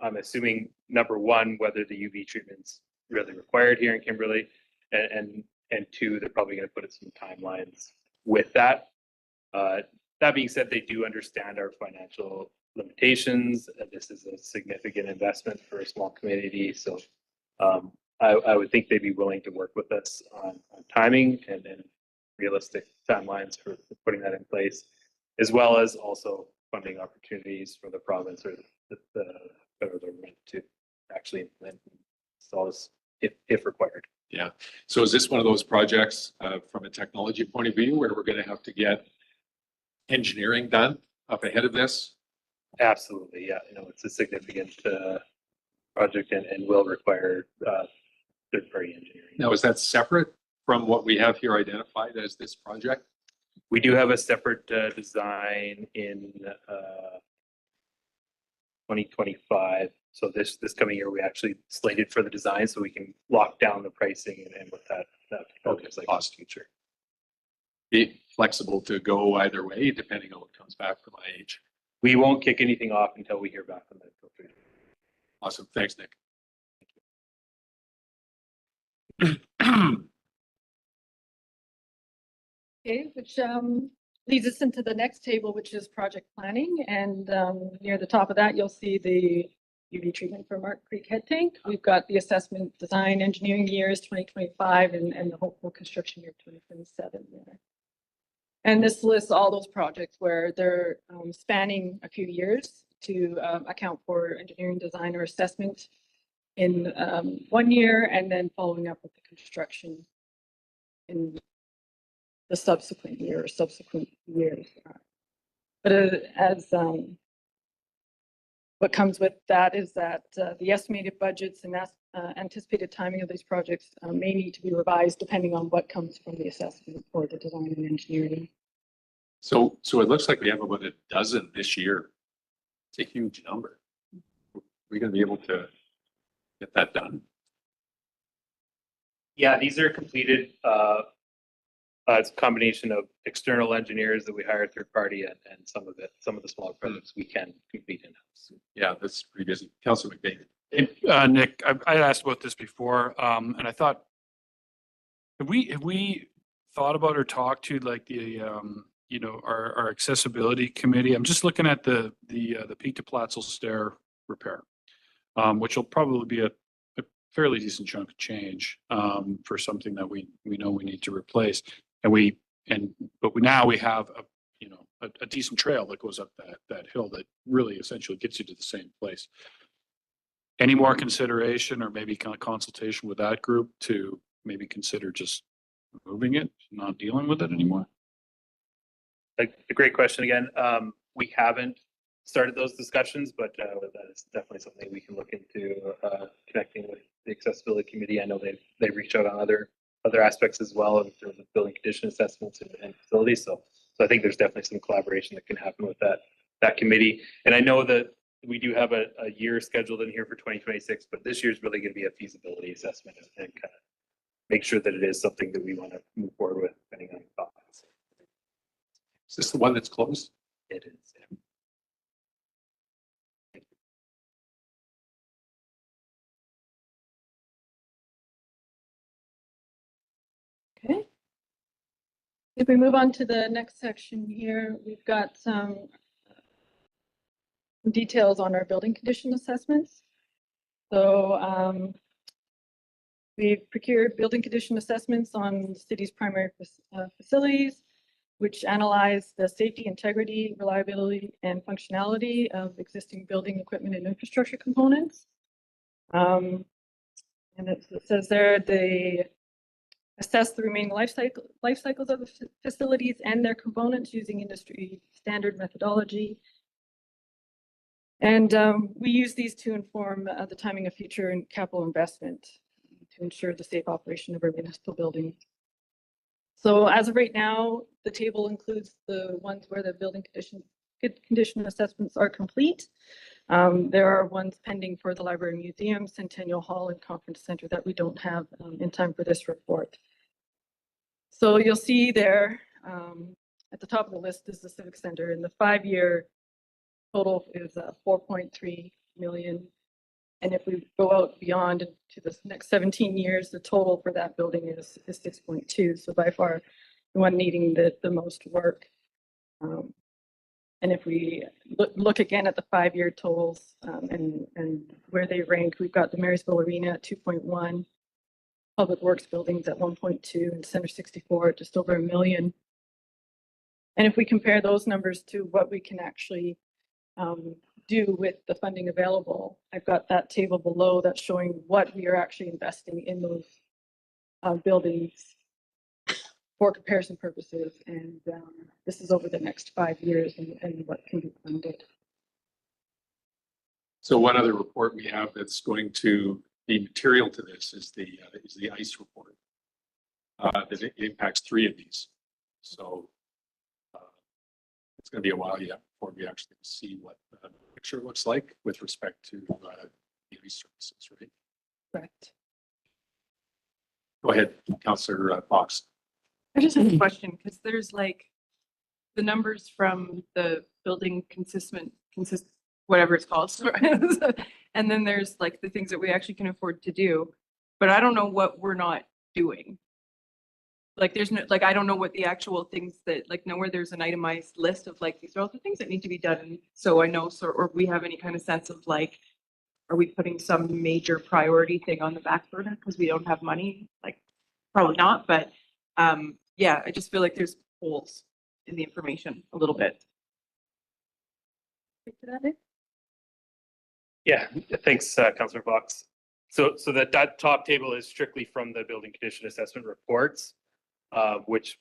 I'm assuming, number one, whether the UV treatment's really required here in Kimberley, and two, they're probably going to put in some timelines with that. That being said, they do understand our financial limitations. This is a significant investment for a small community. So I would think they'd be willing to work with us on timing and realistic timelines for putting that in place, as well as also funding opportunities for the province or the federal government to actually implement and install this if required. Yeah. So is this one of those projects from a technology point of view where we're going to have to get engineering done up ahead of this? Absolutely. Yeah. It's a significant project and will require third-party engineering. Now, is that separate from what we have here identified as this project? We do have a separate design in 2025. So this coming year, we actually slated for the design so we can lock down the pricing and what that looks like in the future. Be flexible to go either way, depending on what comes back from IH. We won't kick anything off until we hear back from the filtration. Awesome. Thanks, Nick. Okay, which leads us into the next table, which is project planning. And near the top of that, you'll see the UV treatment for Mark Creek Head Tank. We've got the assessment design engineering years 2025 and the hopeful construction year 2027 there. And this lists all those projects where they're spanning a few years to account for engineering design or assessment in 1 year and then following up with the construction in the subsequent year or subsequent years. But as what comes with that is that the estimated budgets and anticipated timing of these projects may need to be revised depending on what comes from the assessment or the design and engineering. So it looks like we have about a dozen this year. It's a huge number. We're going to be able to get that done. Yeah, these are completed. It's a combination of external engineers that we hire third party and some of the smaller projects we can complete in-house. Yeah, that's pretty busy. Councilor McDavid. Nick, I asked about this before, and I thought, have we thought about or talked to like the, you know, our accessibility committee? I'm just looking at the Pete de Platzel stair repair, which will probably be a fairly decent chunk of change for something that we know we need to replace. But now we have a decent trail that goes up that hill that really essentially gets you to the same place. Any more consideration or maybe kind of consultation with that group to maybe consider just removing it, not dealing with it anymore? A great question again. We haven't started those discussions, but that is definitely something we can look into connecting with the accessibility committee. I know they reach out on other aspects as well in terms of building condition assessments and facilities. So I think there's definitely some collaboration that can happen with that committee. And I know that we do have a year scheduled in here for 2026, but this year is really going to be a feasibility assessment and kind of make sure that it is something that we want to move forward with, depending on the thoughts. Is this the one that's closed? It is. Yeah. Okay. If we move on to the next section here, we've got some details on our building condition assessments. So we've procured building condition assessments on the city's primary facilities, which analyze the safety, integrity, reliability, and functionality of existing building equipment and infrastructure components. And it says there they assess the remaining life cycles of the facilities and their components using industry standard methodology. And we use these to inform the timing of future and capital investment to ensure the safe operation of our municipal buildings. So as of right now, the table includes the ones where the building condition assessments are complete. There are ones pending for the Library Museum, Centennial Hall, and Conference Center that we don't have in time for this report. So you'll see there at the top of the list is the Civic Center, and the 5-year total is 4.3 million. And if we go out beyond to the next 17 years, the total for that building is 6.2. So by far the one needing the most work. And if we look again at the 5-year totals and where they rank, we've got the Marysville Arena at 2.1, Public Works buildings at 1.2, and Center 64 at just over $1 million. And if we compare those numbers to what we can actually do with the funding available, I've got that table below that's showing what we are actually investing in those buildings for comparison purposes. And this is over the next 5 years and what can be funded. So one other report we have that's going to be material to this is the ICE report. That it impacts 3 of these. So it's going to be a while yet before we actually see what the picture looks like with respect to the ICE services, right? Correct. Go ahead, Councillor Fox. I just have a question because there's like the numbers from the building whatever it's called. And then there's like the things that we actually can afford to do, but I don't know what we're not doing. Like there's no, like, I don't know what the actual things that like nowhere there's an itemized list of like, these are all the things that need to be done. So I know, so, or we have any kind of sense of like, are we putting some major priority thing on the back burner because we don't have money? Like probably not, but yeah, I just feel like there's holes in the information a little bit. Yeah, thanks, Councillor Fox. So that top table is strictly from the building condition assessment reports, which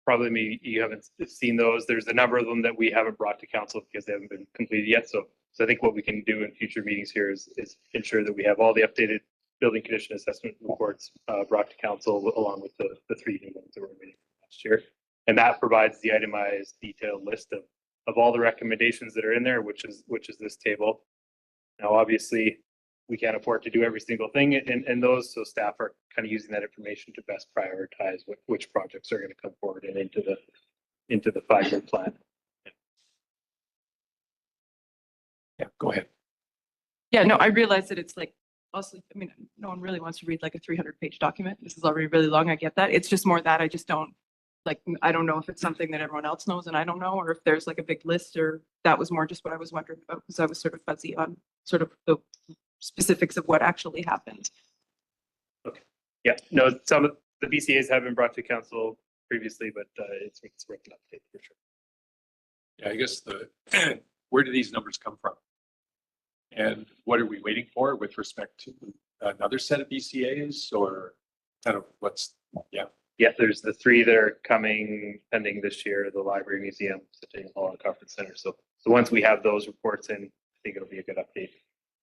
probably maybe you haven't seen those. There's a number of them that we haven't brought to council because they haven't been completed yet. So So I think what we can do in future meetings here is ensure that we have all the updated building condition assessment reports brought to council along with the 3 new ones that were made last year. And that provides the itemized detailed list of all the recommendations that are in there, which is this table. Now, obviously, we can't afford to do every single thing in those, so staff are kind of using that information to best prioritize which projects are going to come forward and into the 5-year plan. Yeah, go ahead. Yeah, no, I realize that it's like, also, I mean, no one really wants to read like a 300-page document. This is already really long. I get that. It's just more that I just don't, like, I don't know if it's something that everyone else knows and I don't know, or if there's like a big list, or that was more just what I was wondering about, because I was sort of fuzzy on sort of the specifics of what actually happened. Okay. Yeah, no, some of the BCAs have been brought to council previously, but it's worth an update for sure. Yeah, I guess where do these numbers come from? And what are we waiting for with respect to another set of BCAs, or kind of Yeah, there's the 3 that are coming pending this year, the library, museum, city hall, and conference center. So once we have those reports in, I think it'll be a good update,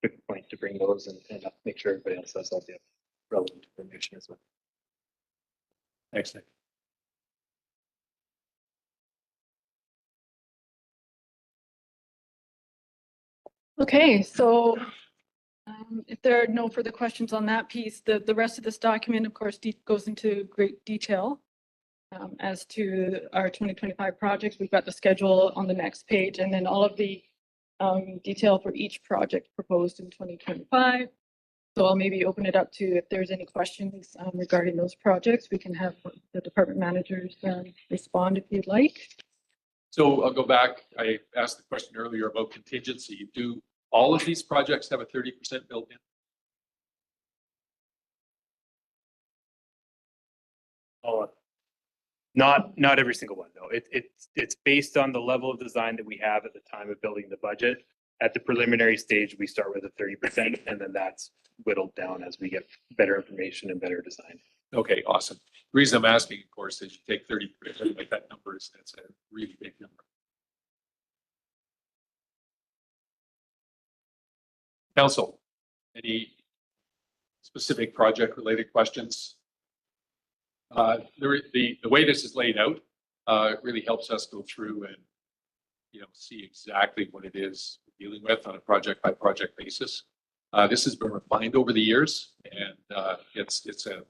good point to bring those and make sure everybody else has all the relevant information as well. Thanks, Nick. Okay, so if there are no further questions on that piece, the rest of this document, of course, goes into great detail as to our 2025 projects. We've got the schedule on the next page, and then all of the detail for each project proposed in 2025. So I'll maybe open it up to if there's any questions regarding those projects. We can have the department managers respond if you'd like. So I'll go back. I asked the question earlier about contingency. Do all of these projects have a 30% built in? Oh, not every single one, though. It's based on the level of design that we have at the time of building the budget. At the preliminary stage, we start with a 30%, and then that's whittled down as we get better information and better design. Okay, awesome. The reason I'm asking, of course, is you take 30%, like that number is, that's a really big number. Council, any specific project related questions? The way this is laid out really helps us go through and see exactly what it is we're dealing with on a project by project basis. This has been refined over the years, and it's an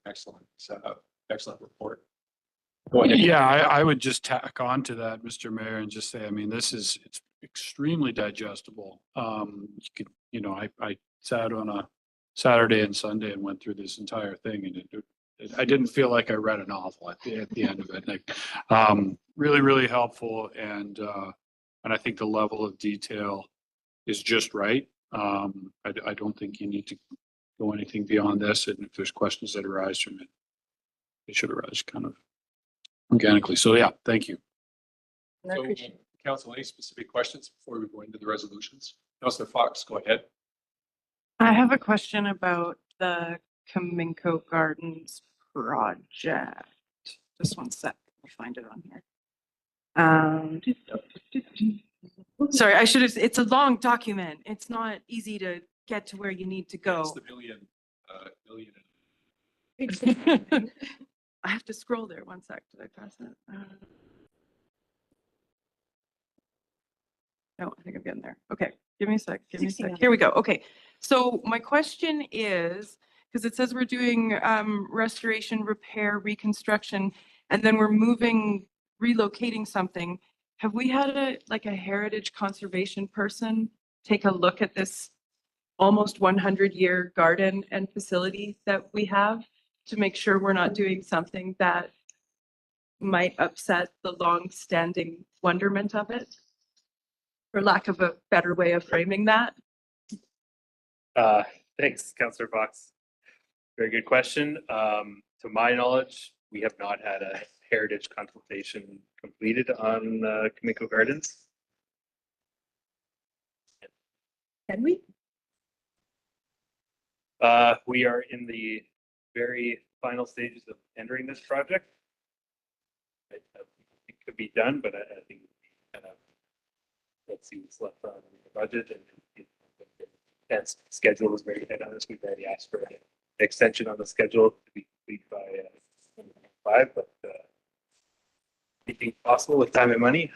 excellent report. Go ahead. Yeah, I would just tack on to that, Mr. Mayor, and just say, I mean, it's extremely digestible. I sat on a Saturday and Sunday and went through this entire thing, and I didn't feel like I read a novel at the end of it. Like, really, really helpful, and I think the level of detail is just right. I don't think you need to go anything beyond this, and if there's questions that arise from it, they should arise kind of organically. So yeah, thank you. So, Council, any specific questions before we go into the resolutions? Councillor Fox, go ahead. I have a question about the Kaminko Gardens project. Just one sec, I'll find it on here. Sorry, it's a long document. It's not easy to get to where you need to go. It's the million. I have to scroll there. One sec. Did I pass it? No, I think I'm getting there. Okay, give me a sec. Here we go. Okay, so my question is, because it says we're doing restoration, repair, reconstruction, and then we're relocating something. Have we had a heritage conservation person take a look at this almost 100-year garden and facility that we have to make sure we're not doing something that might upset the long-standing wonderment of it? For lack of a better way of framing that. Thanks, Councillor Fox. Very good question. To my knowledge, we have not had a heritage consultation completed on Kaminko Gardens. Can we? We are in the very final stages of entering this project. It could be done, but I think kind of let's see what's left on the budget and schedule is very tight on this. We've already asked for an extension on the schedule to be complete by 2025, but anything possible with time and money.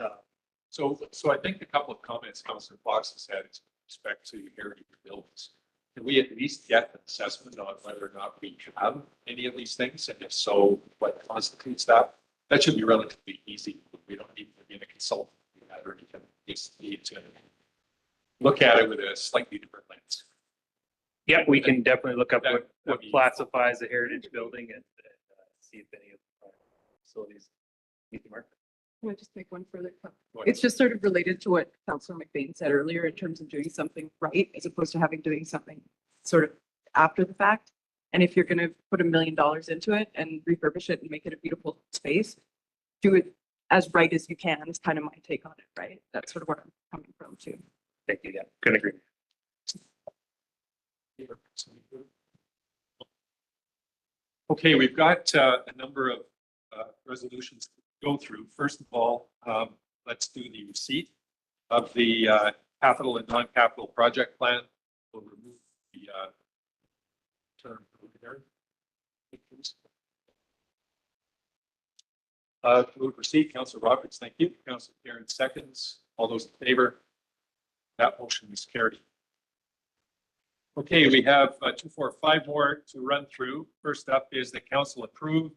So I think a couple of comments Councillor Fox has had is with respect to heritage buildings. Can we at least get an assessment on whether or not we have any of these things? And if so, what constitutes that? That should be relatively easy. We don't need to be in a consultant to do that or anything. We just need to look at it with a slightly different lens. Yeah, we can definitely look up That- what that'd be- classifies a heritage building and see if any of the facilities meet the mark. Can I just make one further comment? Go ahead. It's just sort of related to what Councilor McBain said earlier in terms of doing something right as opposed to doing something sort of after the fact. And if you're going to put $1 million into it and refurbish it and make it a beautiful space, do it as right as you can is kind of my take on it, right? That's sort of where I'm coming from too. Thank you. Yeah, couldn't agree. Okay, we've got a number of resolutions to go through. First of all, let's do the receipt of the capital and non-capital project plan. We'll remove the term preliminary. Move receipt, Councillor Roberts, thank you. Councillor Karen seconds. All those in favor? That motion is carried. Okay, we have 2, 4, 5 more to run through. First up is the council approve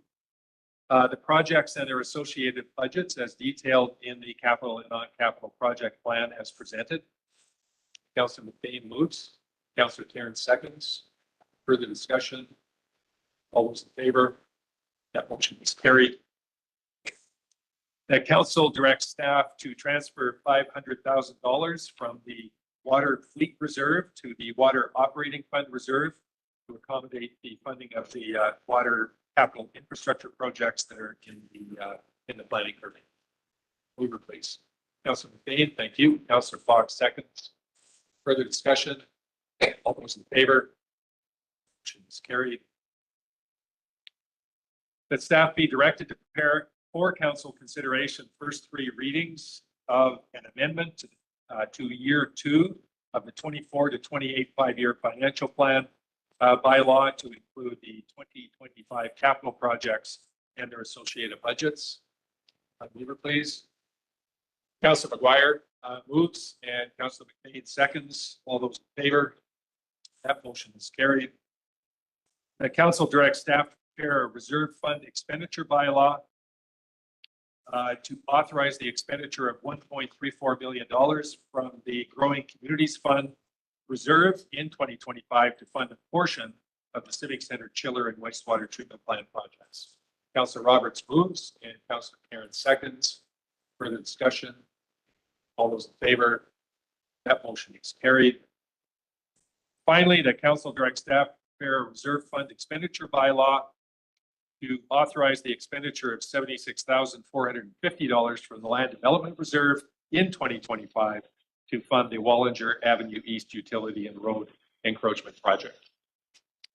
the projects and their associated budgets as detailed in the capital and non-capital project plan as presented. Councillor McBain moves. Councillor Karen seconds. Further discussion? All those in favor? That motion is carried. The council directs staff to transfer $500,000 from the Water Fleet Reserve to the Water Operating Fund Reserve to accommodate the funding of the water capital infrastructure projects that are in the planning permit. Mover, please. Councillor McBain, thank you. Councillor Fox seconds. Further discussion? All those in favor? Motion is carried. That staff be directed to prepare for council consideration first 3 readings of an amendment to year 2 of the 24 to 28 5-year financial plan bylaw to include the 2025 capital projects and their associated budgets. Mover, please. Councillor McGuire moves and Councillor McBain seconds. All those in favor? That motion is carried. The council directs staff to prepare a reserve fund expenditure bylaw to authorize the expenditure of $1.34 billion from the Growing Communities Fund reserve in 2025 to fund a portion of the Civic Center chiller and wastewater treatment plant projects. Councillor Roberts moves and Councillor Karen seconds. Further discussion? All those in favor? That motion is carried. Finally, the council directs staff to prepare a reserve fund expenditure bylaw to authorize the expenditure of $76,450 from the Land Development Reserve in 2025 to fund the Wallinger Avenue East Utility and Road Encroachment Project.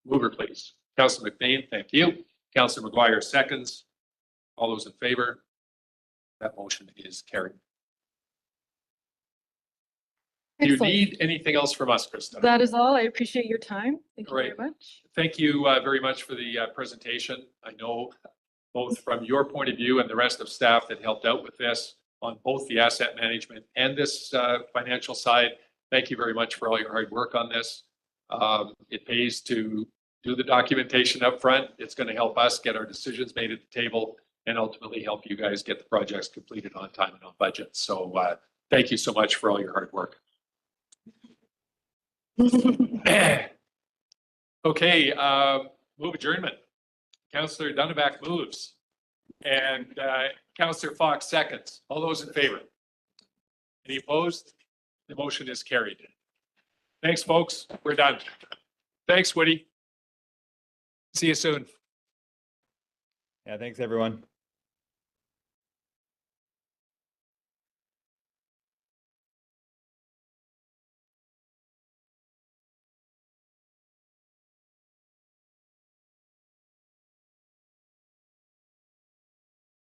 Mover, please. Councillor McBain, thank you. Councillor McGuire seconds. All those in favor? That motion is carried. Do you Excellent. need anything else from us, Krista? That is all. I appreciate your time. Thank you very Great. much. Thank you very much for the presentation. I know both from your point of view and the rest of staff that helped out with this on both the asset management and this financial side. Thank you very much for all your hard work on this. It pays to do the documentation up front. It's going to help us get our decisions made at the table and ultimately help you guys get the projects completed on time and on budget. So thank you so much for all your hard work. Okay, move adjournment. Councillor Dunneback moves and Councillor Fox seconds. All those in favor? Any opposed? The motion is carried. Thanks, folks. We're done. Thanks, Woody. See you soon. Yeah, thanks everyone.